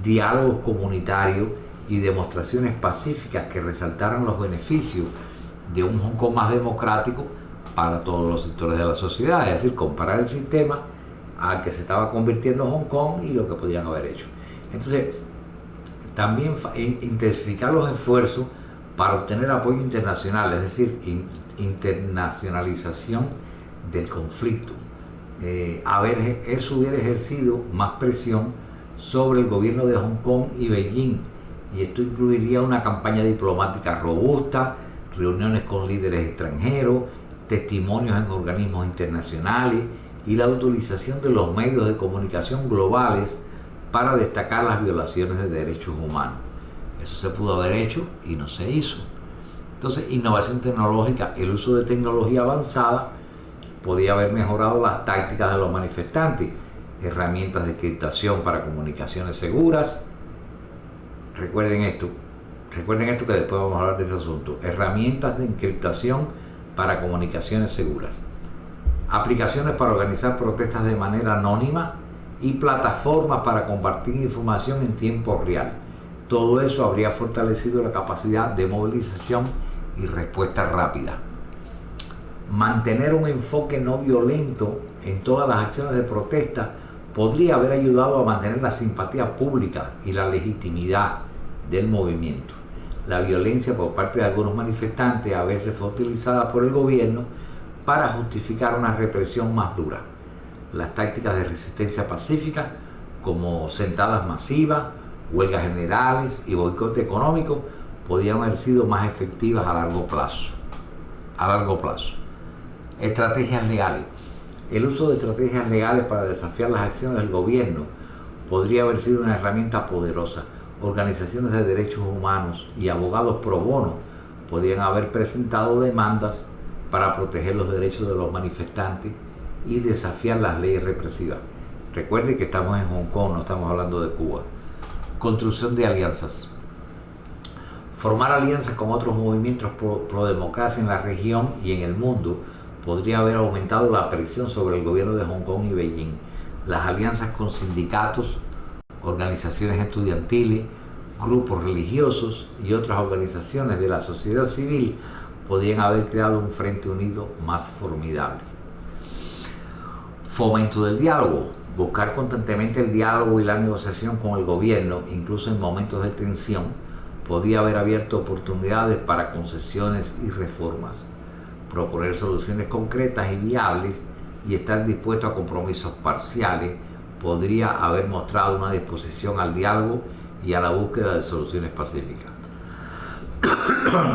Diálogos comunitarios y demostraciones pacíficas que resaltaran los beneficios de un Hong Kong más democrático para todos los sectores de la sociedad, es decir, comparar el sistema al que se estaba convirtiendo Hong Kong y lo que podían haber hecho. Entonces, también intensificar los esfuerzos para obtener apoyo internacional, es decir, internacionalización del conflicto. Eso hubiera ejercido más presión sobre el gobierno de Hong Kong y Beijing, y esto incluiría una campaña diplomática robusta, reuniones con líderes extranjeros, testimonios en organismos internacionales y la utilización de los medios de comunicación globales para destacar las violaciones de derechos humanos. Eso se pudo haber hecho y no se hizo. Entonces, innovación tecnológica, el uso de tecnología avanzada podía haber mejorado las tácticas de los manifestantes, herramientas de encriptación para comunicaciones seguras. Recuerden esto que después vamos a hablar de ese asunto. Herramientas de encriptación para comunicaciones seguras, aplicaciones para organizar protestas de manera anónima y plataformas para compartir información en tiempo real. Todo eso habría fortalecido la capacidad de movilización y respuesta rápida. Mantener un enfoque no violento en todas las acciones de protesta podría haber ayudado a mantener la simpatía pública y la legitimidad del movimiento. La violencia por parte de algunos manifestantes a veces fue utilizada por el gobierno para justificar una represión más dura. Las tácticas de resistencia pacífica, como sentadas masivas, huelgas generales y boicot económico, podían haber sido más efectivas a largo plazo. Estrategias legales. El uso de estrategias legales para desafiar las acciones del gobierno podría haber sido una herramienta poderosa. Organizaciones de derechos humanos y abogados pro bono podían haber presentado demandas para proteger los derechos de los manifestantes y desafiar las leyes represivas. Recuerde que estamos en Hong Kong, no estamos hablando de Cuba. Construcción de alianzas. Formar alianzas con otros movimientos pro democracia en la región y en el mundo podría haber aumentado la presión sobre el gobierno de Hong Kong y Beijing. las alianzas con sindicatos, organizaciones estudiantiles, grupos religiosos y otras organizaciones de la sociedad civil podían haber creado un frente unido más formidable. Fomento del diálogo. Buscar constantemente el diálogo y la negociación con el gobierno, incluso en momentos de tensión, podía haber abierto oportunidades para concesiones y reformas. Proponer soluciones concretas y viables y estar dispuesto a compromisos parciales podría haber mostrado una disposición al diálogo y a la búsqueda de soluciones pacíficas.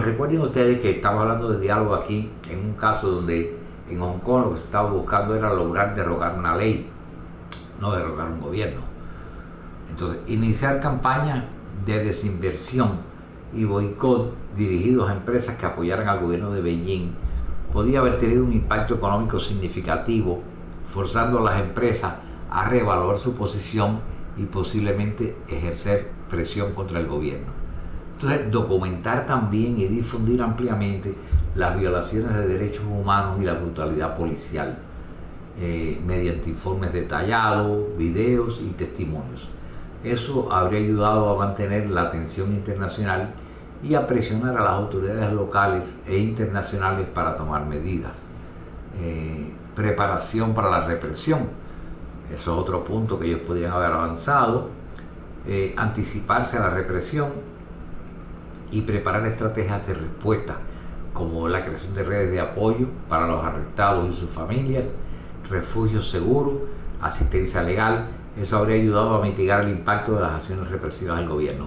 Recuerden ustedes que estamos hablando de diálogo aquí en un caso donde en Hong Kong lo que se estaba buscando era lograr derogar una ley, no derogar un gobierno. Entonces, iniciar campañas de desinversión y boicot dirigidos a empresas que apoyaran al gobierno de Beijing podía haber tenido un impacto económico significativo, forzando a las empresas a reevaluar su posición y posiblemente ejercer presión contra el gobierno. Entonces, documentar también y difundir ampliamente las violaciones de derechos humanos y la brutalidad policial, mediante informes detallados, videos y testimonios. Eso habría ayudado a mantener la atención internacional y a presionar a las autoridades locales e internacionales para tomar medidas. Preparación para la represión. Eso es otro punto que ellos podrían haber avanzado. Anticiparse a la represión y preparar estrategias de respuesta, como la creación de redes de apoyo para los arrestados y sus familias, refugios seguros, asistencia legal. Eso habría ayudado a mitigar el impacto de las acciones represivas del gobierno.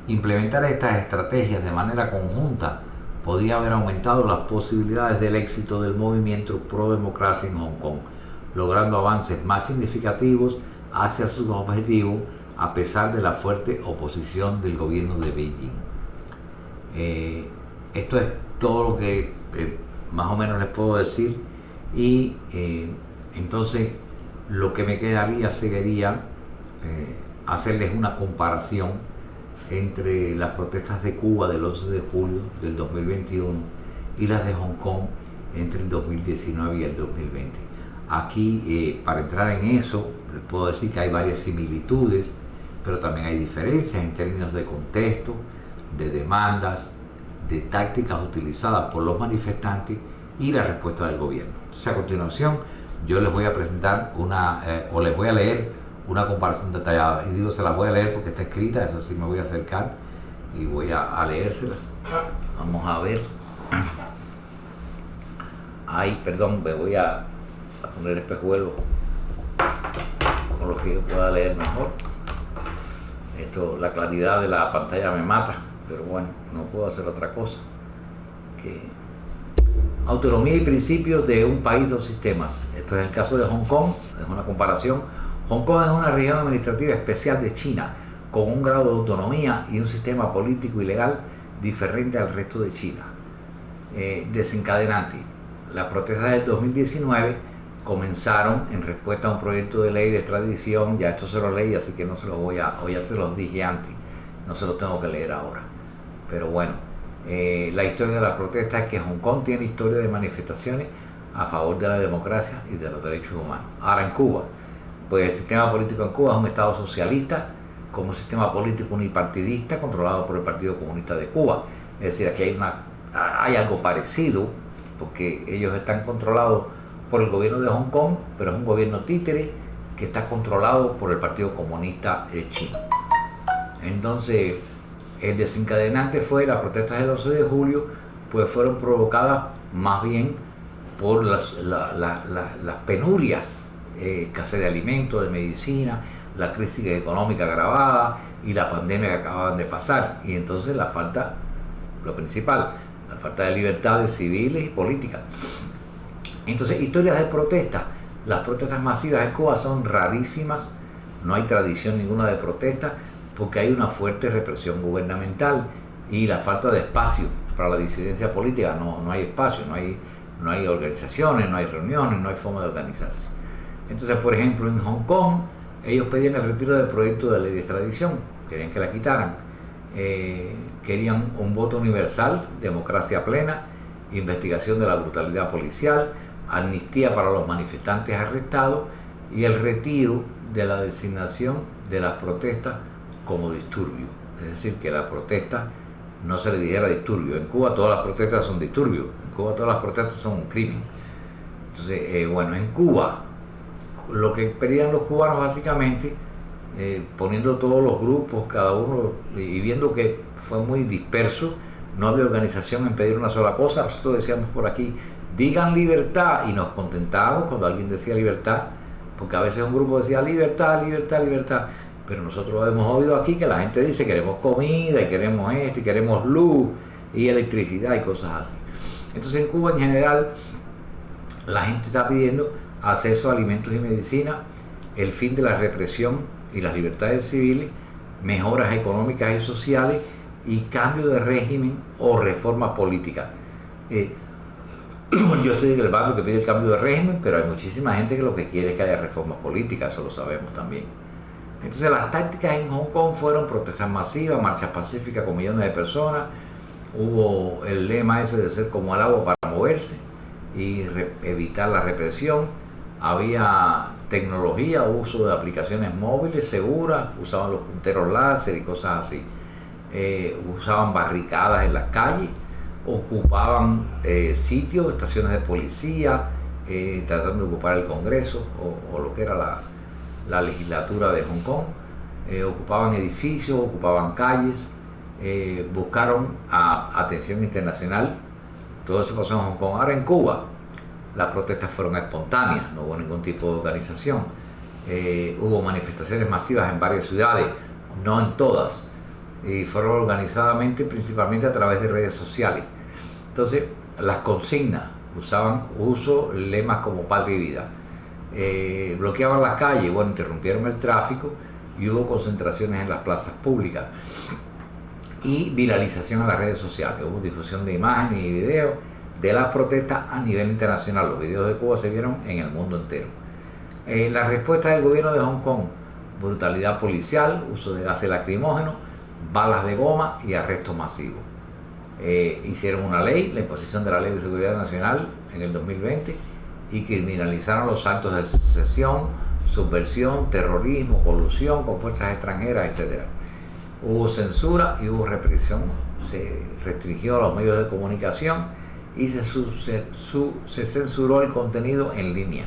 Implementar estas estrategias de manera conjunta podía haber aumentado las posibilidades del éxito del movimiento pro-democracia en Hong Kong, logrando avances más significativos hacia sus objetivos a pesar de la fuerte oposición del gobierno de Beijing. Esto es todo lo que más o menos les puedo decir, y entonces lo que me quedaría sería hacerles una comparación entre las protestas de Cuba del 11 de julio del 2021 y las de Hong Kong entre el 2019 y el 2020. Aquí, para entrar en eso, les puedo decir que hay varias similitudes, pero también hay diferencias en términos de contexto, de demandas, de tácticas utilizadas por los manifestantes y la respuesta del gobierno. Entonces, a continuación, yo les voy a presentar o les voy a leer una comparación detallada. Y digo, se las voy a leer porque está escrita, eso sí me voy a acercar y voy a leérselas. Vamos a ver. Ay, perdón, me voy a poner espejuelos con los que yo pueda leer mejor. Esto, la claridad de la pantalla me mata, pero bueno, no puedo hacer otra cosa. Autonomía y principios de un país, dos sistemas. Esto es el caso de Hong Kong, es una comparación. Hong Kong es una región administrativa especial de China, con un grado de autonomía y un sistema político y legal diferente al resto de China. Desencadenante. Las protestas del 2019 comenzaron en respuesta a un proyecto de ley de extradición. Ya esto se lo leí, así que no se los voy a, o ya se los dije antes, no se los tengo que leer ahora. Pero bueno, la historia de la protesta es que Hong Kong tiene historia de manifestaciones a favor de la democracia y de los derechos humanos. Ahora, en Cuba, pues el sistema político en Cuba es un estado socialista con un sistema político unipartidista controlado por el Partido Comunista de Cuba. Es decir, aquí hay algo parecido, porque ellos están controlados por el gobierno de Hong Kong, pero es un gobierno títere que está controlado por el Partido Comunista chino. Entonces, el desencadenante fue las protestas del 11 de julio, pues fueron provocadas más bien por las penurias, escasez de alimentos, de medicina, la crisis económica agravada y la pandemia que acababan de pasar. Y entonces la falta, lo principal, la falta de libertades civiles y políticas. Entonces, historias de protesta. Las protestas masivas en Cuba son rarísimas, no hay tradición ninguna de protesta, porque hay una fuerte represión gubernamental y la falta de espacio para la disidencia política. No hay espacio, no hay organizaciones, no hay reuniones, no hay forma de organizarse. Entonces, por ejemplo, en Hong Kong, ellos pedían el retiro del proyecto de ley de extradición, querían que la quitaran. Querían un voto universal, democracia plena, investigación de la brutalidad policial, amnistía para los manifestantes arrestados y el retiro de la designación de las protestas como disturbio. Es decir, que la protesta no se le dijera disturbio. En Cuba todas las protestas son disturbios, en Cuba todas las protestas son un crimen. Entonces, bueno, en Cuba lo que pedían los cubanos básicamente, poniendo todos los grupos, cada uno, y viendo que fue muy disperso, no había organización en pedir una sola cosa. Nosotros decíamos por aquí, digan libertad, y nos contentábamos cuando alguien decía libertad, porque a veces un grupo decía libertad, libertad, libertad, pero nosotros hemos oído aquí que la gente dice queremos comida, y queremos esto, y queremos luz, y electricidad, y cosas así. Entonces en Cuba en general la gente está pidiendo acceso a alimentos y medicina, el fin de la represión y las libertades civiles, mejoras económicas y sociales, y cambio de régimen o reforma política. Yo estoy en el bando que pide el cambio de régimen, pero hay muchísima gente que lo que quiere es que haya reformas políticas, eso lo sabemos también. Entonces las tácticas en Hong Kong fueron protestas masivas, marchas pacíficas con millones de personas, hubo el lema ese de ser como el agua para moverse y evitar la represión, había tecnología, uso de aplicaciones móviles seguras, usaban los punteros láser y cosas así, usaban barricadas en las calles, ocupaban sitios, estaciones de policía, tratando de ocupar el Congreso o lo que era la legislatura de Hong Kong, ocupaban edificios, ocupaban calles, buscaron atención internacional. Todo eso pasó en Hong Kong. Ahora en Cuba las protestas fueron espontáneas, no hubo ningún tipo de organización. Hubo manifestaciones masivas en varias ciudades, no en todas, y fueron organizadamente principalmente a través de redes sociales. Entonces las consignas usaban lemas como patria y vida, bloqueaban las calles, bueno, interrumpieron el tráfico y hubo concentraciones en las plazas públicas y viralización en las redes sociales. Hubo difusión de imágenes y videos de las protestas a nivel internacional. Los videos de Cuba se vieron en el mundo entero. La respuesta del gobierno de Hong Kong: brutalidad policial, uso de gases lacrimógenos, balas de goma y arrestos masivos. Hicieron una ley, la imposición de la Ley de Seguridad Nacional en el 2020, y criminalizaron los actos de secesión, subversión, terrorismo, colusión con fuerzas extranjeras, etc. Hubo censura y hubo represión, se restringió a los medios de comunicación y se censuró el contenido en línea.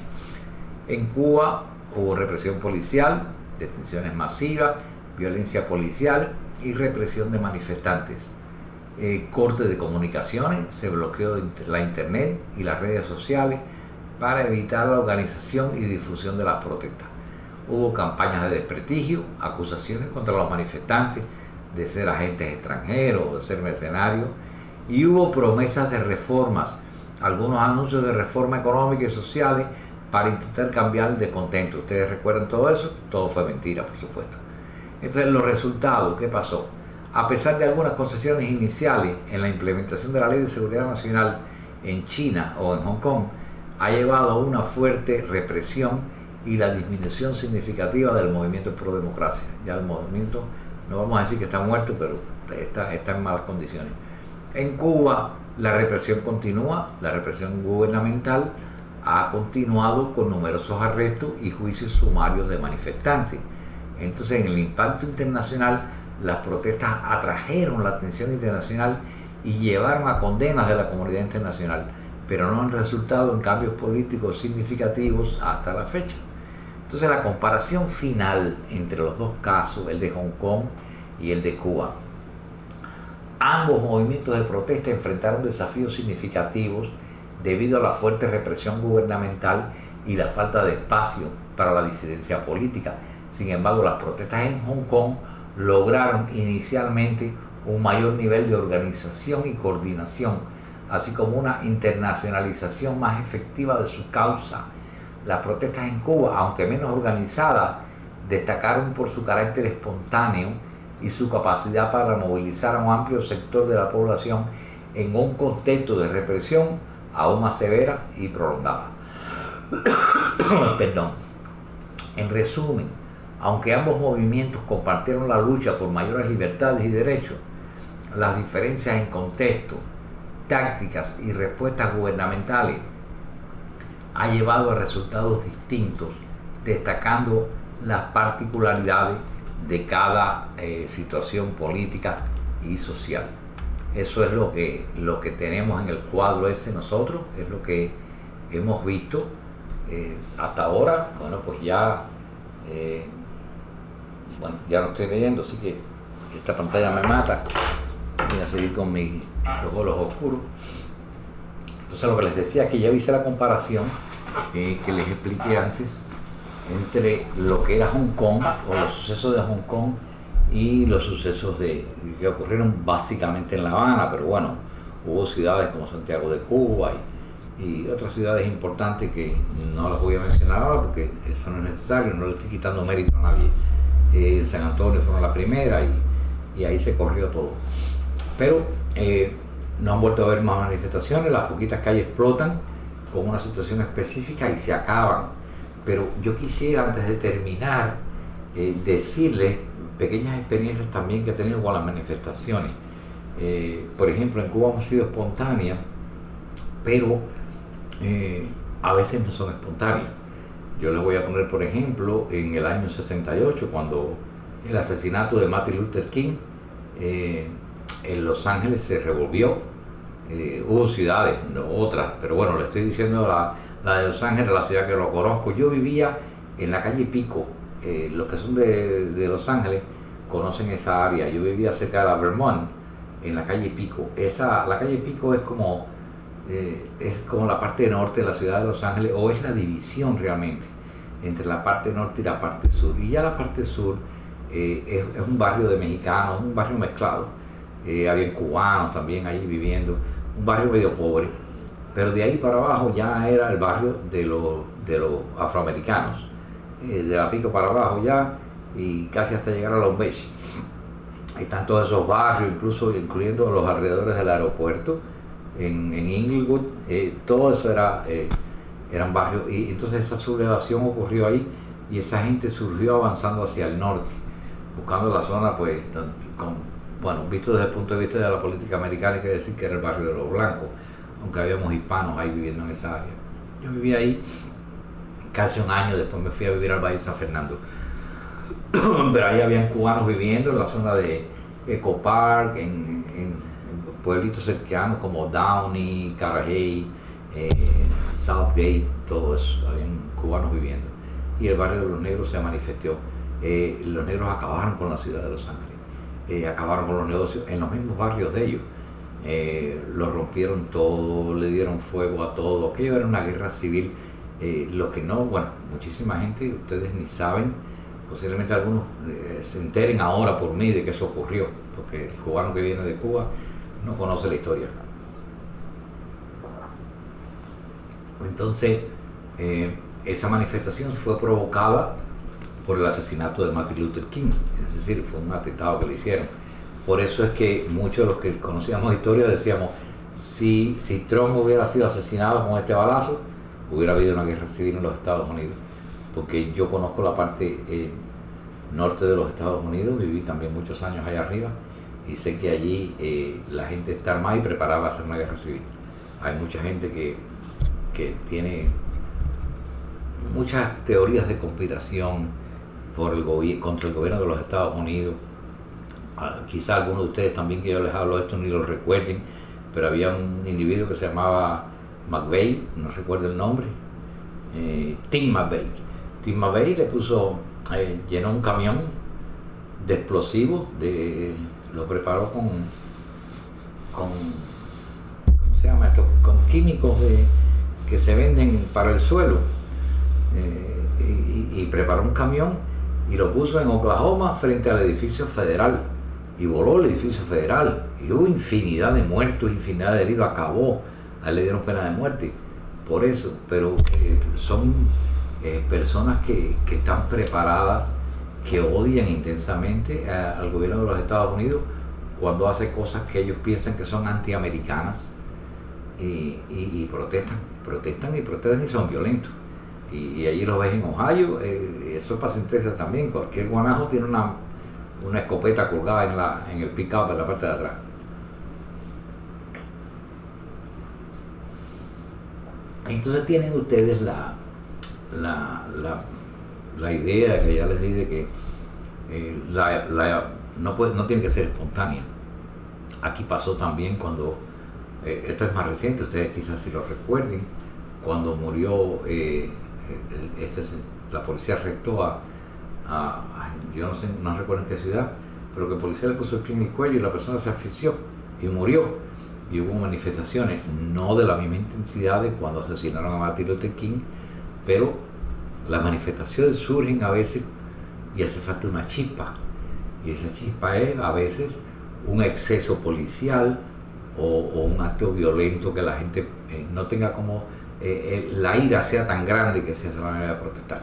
En Cuba hubo represión policial, detenciones masivas, violencia policial y represión de manifestantes. Corte de comunicaciones, se bloqueó la internet y las redes sociales para evitar la organización y difusión de las protestas. Hubo campañas de desprestigio, acusaciones contra los manifestantes de ser agentes extranjeros o de ser mercenarios, y hubo promesas de reformas, algunos anuncios de reforma económica y sociales para intentar cambiar el descontento. ¿Ustedes recuerdan todo eso? Todo fue mentira, por supuesto. Entonces, los resultados, ¿qué pasó? A pesar de algunas concesiones iniciales en la implementación de la Ley de Seguridad Nacional en China o en Hong Kong, ha llevado a una fuerte represión y la disminución significativa del movimiento pro democracia. Ya el movimiento, no vamos a decir que está muerto, pero está en malas condiciones. En Cuba la represión continúa, la represión gubernamental ha continuado con numerosos arrestos y juicios sumarios de manifestantes. Entonces, en el impacto internacional, las protestas atrajeron la atención internacional y llevaron a condenas de la comunidad internacional, pero no han resultado en cambios políticos significativos hasta la fecha. Entonces, la comparación final entre los dos casos, el de Hong Kong y el de Cuba: ambos movimientos de protesta enfrentaron desafíos significativos debido a la fuerte represión gubernamental y la falta de espacio para la disidencia política. Sin embargo, las protestas en Hong Kong lograron inicialmente un mayor nivel de organización y coordinación, así como una internacionalización más efectiva de su causa. Las protestas en Cuba, aunque menos organizadas, destacaron por su carácter espontáneo y su capacidad para movilizar a un amplio sector de la población en un contexto de represión aún más severa y prolongada. Perdón. En resumen, aunque ambos movimientos compartieron la lucha por mayores libertades y derechos, las diferencias en contexto, tácticas y respuestas gubernamentales ha llevado a resultados distintos destacando las particularidades de cada situación política y social. Eso es lo que tenemos en el cuadro ese nosotros, es lo que hemos visto hasta ahora. Bueno, pues ya ya no estoy leyendo, así que esta pantalla me mata. Voy a seguir con los bolos oscuros. Entonces, lo que les decía es que ya hice la comparación que les expliqué antes entre lo que era Hong Kong, o los sucesos de Hong Kong, y los sucesos que ocurrieron básicamente en La Habana, pero bueno, hubo ciudades como Santiago de Cuba y otras ciudades importantes que no las voy a mencionar ahora porque eso no es necesario, no le estoy quitando mérito a nadie. En San Antonio fueron la primera y ahí se corrió todo. Pero no han vuelto a haber más manifestaciones, las poquitas calles explotan con una situación específica y se acaban. Pero yo quisiera, antes de terminar, decirles pequeñas experiencias también que he tenido con las manifestaciones. Por ejemplo, en Cuba hemos sido espontáneas, pero a veces no son espontáneas. Yo les voy a poner, por ejemplo, en el año 68, cuando el asesinato de Martin Luther King, en Los Ángeles se revolvió. Hubo ciudades, no otras, pero bueno, le estoy diciendo la de Los Ángeles, la ciudad que lo conozco. Yo vivía en la calle Pico. Los que son de Los Ángeles conocen esa área. Yo vivía cerca de la Vermont, en la calle Pico. La calle Pico es como la parte norte de la ciudad de Los Ángeles, o es la división realmente entre la parte norte y la parte sur. Y ya la parte sur es un barrio de mexicanos, un barrio mezclado. Había cubanos también ahí viviendo, un barrio medio pobre. Pero de ahí para abajo ya era el barrio de los afroamericanos. De la Pico para abajo ya, y casi hasta llegar a Long Beach. Están todos esos barrios, incluyendo los alrededores del aeropuerto, en Inglewood, todo eso eran barrios, y entonces esa sublevación ocurrió ahí, y esa gente surgió avanzando hacia el norte, buscando la zona, pues, visto desde el punto de vista de la política americana, hay que decir que era el barrio de los blancos, aunque habíamos hispanos ahí viviendo en esa área. Yo viví ahí casi un año, después me fui a vivir al Valle de San Fernando. Pero ahí habían cubanos viviendo en la zona de Eco Park, en pueblitos cercanos como Downey, Carajay, Southgate, todo eso, habían cubanos viviendo. Y el barrio de los negros se manifestó. Los negros acabaron con la ciudad de Los Ángeles, acabaron con los negocios en los mismos barrios de ellos. Lo rompieron todo, le dieron fuego a todo. Aquello era una guerra civil. Lo que no, muchísima gente, ustedes ni saben, posiblemente algunos se enteren ahora por mí de que eso ocurrió, porque el cubano que viene de Cuba no conoce la historia. Entonces, esa manifestación fue provocada por el asesinato de Martin Luther King, es decir, fue un atentado que le hicieron. Por eso es que muchos de los que conocíamos historia decíamos, si Trump hubiera sido asesinado con este balazo, hubiera habido una guerra civil en los Estados Unidos, porque yo conozco la parte norte de los Estados Unidos, viví también muchos años allá arriba, y sé que allí la gente está armada y preparada a hacer una guerra civil. Hay mucha gente que tiene muchas teorías de conspiración contra el gobierno de los Estados Unidos. Quizá algunos de ustedes también, que yo les hablo de esto, ni lo recuerden, pero había un individuo que se llamaba McVeigh, no recuerdo el nombre, Tim McVeigh. Tim McVeigh le llenó un camión de explosivos, lo preparó con ¿cómo se llama esto? Con químicos que se venden para el suelo, y preparó un camión y lo puso en Oklahoma frente al edificio federal, y voló el edificio federal, y hubo infinidad de muertos, infinidad de heridos, acabó. A él le dieron pena de muerte por eso, pero son personas que están preparadas, que odian intensamente al gobierno de los Estados Unidos cuando hace cosas que ellos piensan que son antiamericanas, y protestan y son violentos. Y allí lo ves en Ohio, eso es para sentirse también. Cualquier guanajo tiene una escopeta colgada en el pick-up, en la parte de atrás. Entonces tienen ustedes la idea que ya les di de que no tiene que ser espontánea. Aquí pasó también cuando, esto es más reciente, ustedes quizás si lo recuerden, cuando murió, la policía arrestó yo no sé, no recuerdo en qué ciudad, pero que el policía le puso el pie en el cuello y la persona se asfixió y murió. Y hubo manifestaciones, no de la misma intensidad de cuando asesinaron a Martin Luther King, pero las manifestaciones surgen a veces y hace falta una chispa. Y esa chispa es a veces un exceso policial o un acto violento que la gente no tenga como la ira sea tan grande que sea la manera de protestar.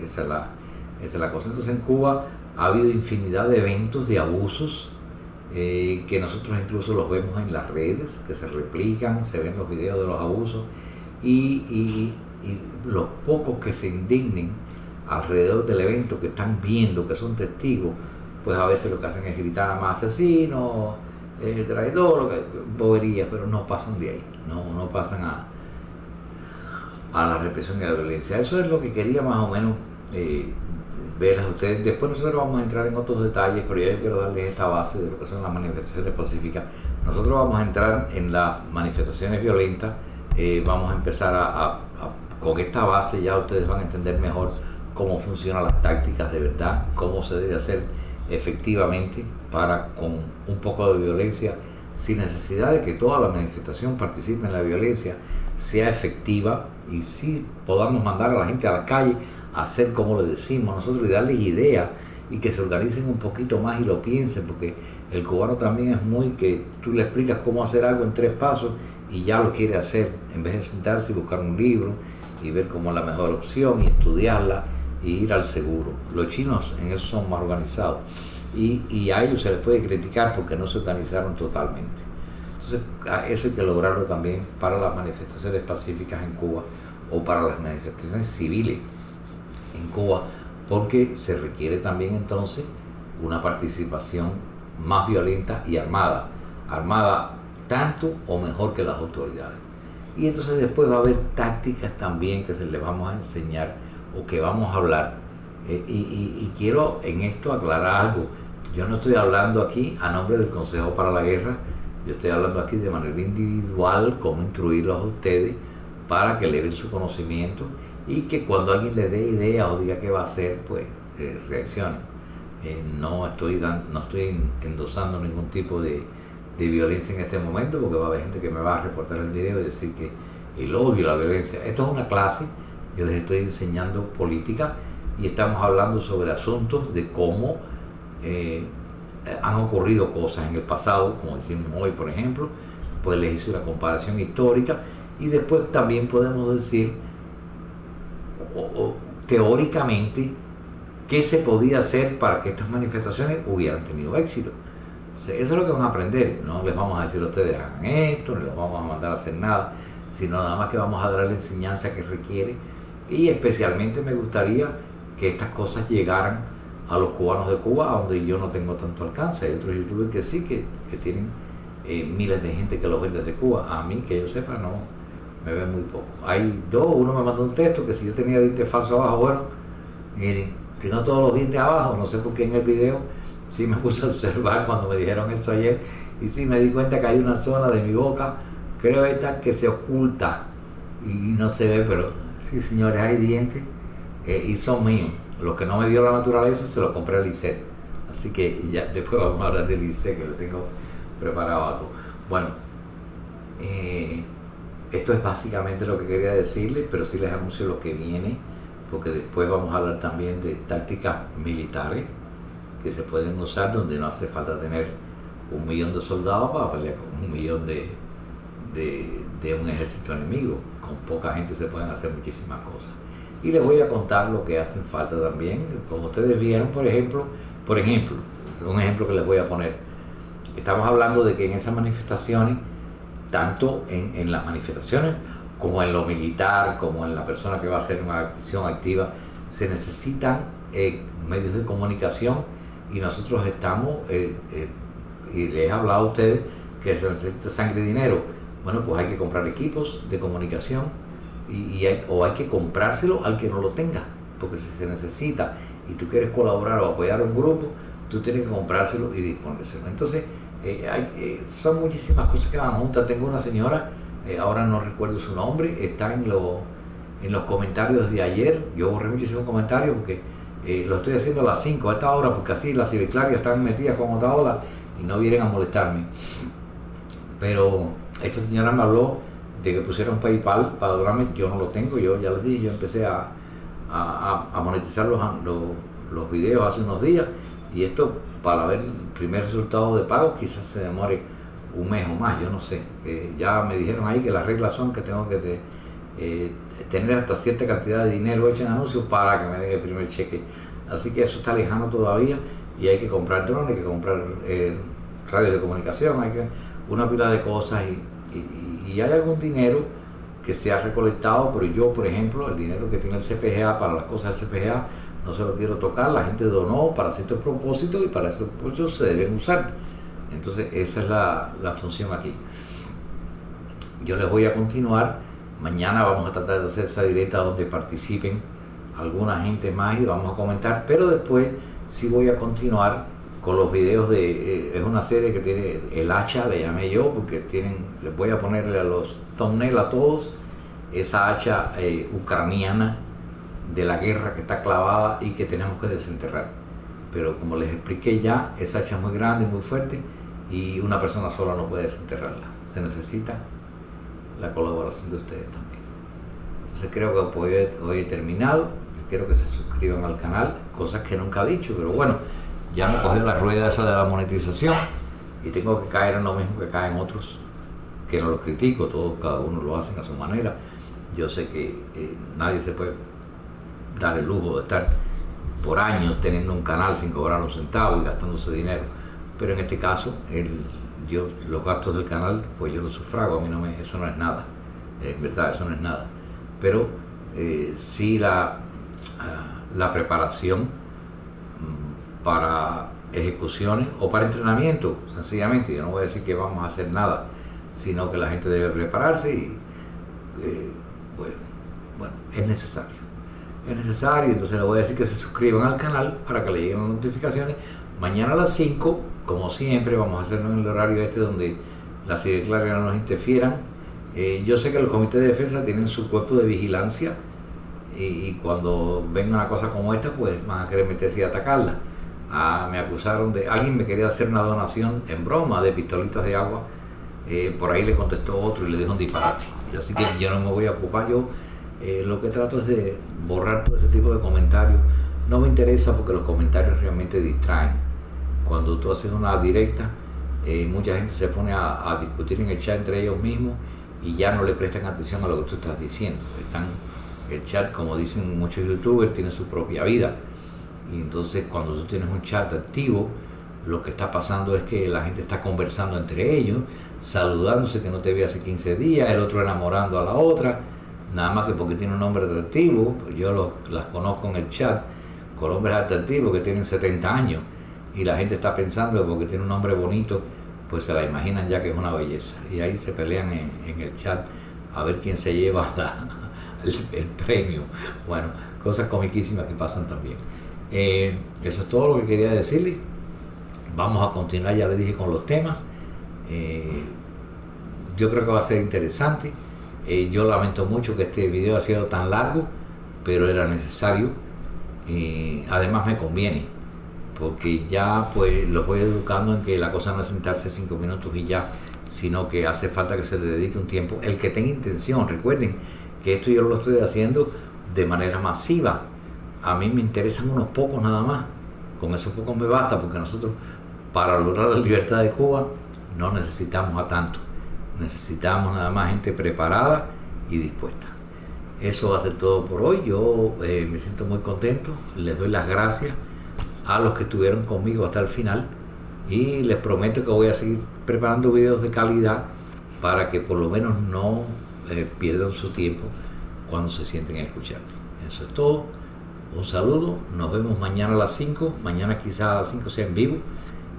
Esa es la cosa. Entonces en Cuba ha habido infinidad de eventos de abusos que nosotros incluso los vemos en las redes, que se replican, se ven los videos de los abusos y los pocos que se indignen alrededor del evento, que están viendo, que son testigos, pues a veces lo que hacen es gritar a más asesinos, traidor, boberías, pero no pasan de ahí, no pasan a la represión y a la violencia. Eso es lo que quería más o menos ver a ustedes. Después nosotros vamos a entrar en otros detalles, pero yo quiero darles esta base de lo que son las manifestaciones pacíficas. Nosotros vamos a entrar en las manifestaciones violentas, vamos a empezar con esta base, ya ustedes van a entender mejor cómo funcionan las tácticas de verdad, cómo se debe hacer efectivamente para con un poco de violencia, sin necesidad de que toda la manifestación participe en la violencia, sea efectiva y sí podamos mandar a la gente a la calle a hacer como le decimos nosotros y darles ideas y que se organicen un poquito más y lo piensen, porque el cubano también es muy que tú le explicas cómo hacer algo en 3 pasos y ya lo quiere hacer, en vez de sentarse y buscar un libro y ver cómo es la mejor opción y estudiarla y ir al seguro. Los chinos en eso son más organizados y a ellos se les puede criticar porque no se organizaron totalmente. Entonces eso hay que lograrlo también para las manifestaciones pacíficas en Cuba o para las manifestaciones civiles en Cuba, porque se requiere también entonces una participación más violenta y armada tanto o mejor que las autoridades. Y entonces después va a haber tácticas también que se les vamos a enseñar o que vamos a hablar. Y quiero en esto aclarar algo. Yo no estoy hablando aquí a nombre del Consejo para la Guerra, yo estoy hablando aquí de manera individual, cómo instruirlos a ustedes para que eleven su conocimiento y que cuando alguien le dé idea o diga qué va a hacer, pues reaccionen. No estoy endosando ningún tipo de violencia en este momento, porque va a haber gente que me va a reportar el video y decir que el odio y la violencia. Esto es una clase, yo les estoy enseñando política y estamos hablando sobre asuntos de cómo han ocurrido cosas en el pasado, como decimos hoy, por ejemplo. Pues les hice una comparación histórica y después también podemos decir teóricamente qué se podía hacer para que estas manifestaciones hubieran tenido éxito. Eso es lo que van a aprender. No les vamos a decir a ustedes hagan esto, no les vamos a mandar a hacer nada, sino nada más que vamos a dar la enseñanza que requiere. Y especialmente me gustaría que estas cosas llegaran a los cubanos de Cuba, a donde yo no tengo tanto alcance. Hay otros youtubers que sí, que tienen miles de gente que los ven desde Cuba. A mí, que yo sepa, no me ven muy poco. Hay dos, uno me mandó un texto que si yo tenía dientes falsos abajo, bueno, miren, si no todos los dientes abajo, no sé por qué en el video sí me puse a observar cuando me dijeron esto ayer y sí me di cuenta que hay una zona de mi boca, creo esta, que se oculta y no se ve, pero sí, señores, hay dientes y son míos. Los que no me dio la naturaleza se los compré a Lisset, así que ya después vamos a hablar de Lisset, que le tengo preparado algo. Bueno, esto es básicamente lo que quería decirles, pero sí les anuncio lo que viene, porque después vamos a hablar también de tácticas militares que se pueden usar donde no hace falta tener 1 millón de soldados para pelear con 1 millón de un ejército enemigo. Con poca gente se pueden hacer muchísimas cosas. Y les voy a contar lo que hacen falta también. Como ustedes vieron, por ejemplo, un ejemplo que les voy a poner. Estamos hablando de que en esas manifestaciones, tanto en las manifestaciones como en lo militar, como en la persona que va a hacer una acción activa, se necesitan medios de comunicación y nosotros estamos, y les he hablado a ustedes que se necesita sangre y dinero. Bueno, pues hay que comprar equipos de comunicación o hay que comprárselo al que no lo tenga. porque si se necesita y tú quieres colaborar o apoyar a un grupo, tú tienes que comprárselo y disponérselo. Entonces, son muchísimas cosas que van juntas. Tengo una señora, ahora no recuerdo su nombre, está en los comentarios de ayer. Yo borré muchísimos comentarios porque lo estoy haciendo a las 5 a esta hora, porque así las cibiclarias están metidas con otra ola y no vienen a molestarme. Pero esta señora me habló de que pusiera un PayPal para donarme. Yo no lo tengo, yo ya les dije, yo empecé a monetizar los videos hace unos días, y esto, para ver el primer resultado de pago, quizás se demore un mes o más, yo no sé. Ya me dijeron ahí que las reglas son que tengo que tener hasta cierta cantidad de dinero hecho en anuncios para que me den el primer cheque. Así que eso está lejano todavía, y hay que comprar drones, hay que comprar radios de comunicación, hay que una pila de cosas, y hay algún dinero que se ha recolectado, pero yo, por ejemplo, el dinero que tiene el CPGA para las cosas del CPGA no se lo quiero tocar. La gente donó para ciertos propósitos y para esos propósitos se deben usar. Entonces esa es la función aquí. Yo les voy a continuar. Mañana vamos a tratar de hacer esa directa donde participen alguna gente más y vamos a comentar, pero después sí voy a continuar con los videos es una serie que tiene el hacha, le llamé yo, porque les voy a ponerle a los thumbnails a todos esa hacha ucraniana de la guerra que está clavada y que tenemos que desenterrar. Pero como les expliqué ya, esa hacha es muy grande, muy fuerte, y una persona sola no puede desenterrarla. Se necesita la colaboración de ustedes también. Entonces creo que hoy he terminado. Yo quiero que se suscriban al canal, cosas que nunca he dicho, pero bueno, ya me cogió la rueda esa de la monetización y tengo que caer en lo mismo que caen otros, que no los critico, todos, cada uno lo hacen a su manera. Yo sé que nadie se puede dar el lujo de estar por años teniendo un canal sin cobrar un centavo y gastándose dinero, pero en este caso los gastos del canal pues yo los sufrago, a mí eso no es nada, en verdad eso no es nada, pero sí la preparación para ejecuciones o para entrenamiento, sencillamente. Yo no voy a decir que vamos a hacer nada, sino que la gente debe prepararse y bueno, es necesario, entonces le voy a decir que se suscriban al canal para que le lleguen las notificaciones. Mañana a las 5, como siempre, vamos a hacerlo en el horario donde las cibiclarias no nos interfieran. Yo sé que los comités de defensa tienen su cuerpo de vigilancia y cuando venga una cosa como esta, pues van a querer meterse y atacarla. Me acusaron alguien me quería hacer una donación en broma de pistolitas de agua, por ahí le contestó otro y le dijo un disparate. Así que yo no me voy a ocupar. Yo lo que trato es de borrar todo ese tipo de comentarios. No me interesa porque los comentarios realmente distraen. Cuando tú haces una directa, mucha gente se pone a discutir en el chat entre ellos mismos y ya no le prestan atención a lo que tú estás diciendo. El chat, como dicen muchos youtubers, tiene su propia vida. Y entonces cuando tú tienes un chat activo, lo que está pasando es que la gente está conversando entre ellos, saludándose, que no te vi hace 15 días, el otro enamorando a la otra, nada más que porque tiene un nombre atractivo. Yo las conozco en el chat con hombres atractivos que tienen 70 años y la gente está pensando que porque tiene un nombre bonito, pues se la imaginan ya que es una belleza. Y ahí se pelean en el chat a ver quién se lleva el premio. Bueno, cosas comiquísimas que pasan también. Eso es todo lo que quería decirle. Vamos a continuar, ya le dije, con los temas. Yo creo que va a ser interesante. Yo lamento mucho que este video ha sido tan largo, pero era necesario. Además me conviene, porque ya pues los voy educando en que la cosa no es sentarse 5 minutos y ya, sino que hace falta que se le dedique un tiempo. El que tenga intención, recuerden que esto yo lo estoy haciendo de manera masiva. A mí me interesan unos pocos nada más, con esos pocos me basta, porque nosotros para lograr la libertad de Cuba no necesitamos a tanto, necesitamos nada más gente preparada y dispuesta. Eso va a ser todo por hoy. Yo me siento muy contento, les doy las gracias a los que estuvieron conmigo hasta el final y les prometo que voy a seguir preparando videos de calidad para que por lo menos no pierdan su tiempo cuando se sienten a escucharme. Eso es todo. Un saludo, nos vemos mañana a las 5, mañana quizás a las 5 sea en vivo.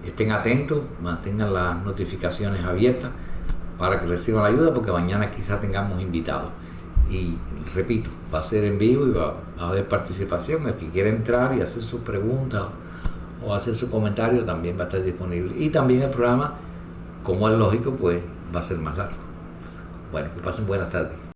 Estén atentos, mantengan las notificaciones abiertas para que reciban la ayuda, porque mañana quizás tengamos invitados. Y repito, va a ser en vivo y va a haber participación. El que quiera entrar y hacer su pregunta o hacer su comentario también va a estar disponible. Y también el programa, como es lógico, pues va a ser más largo. Bueno, que pasen buenas tardes.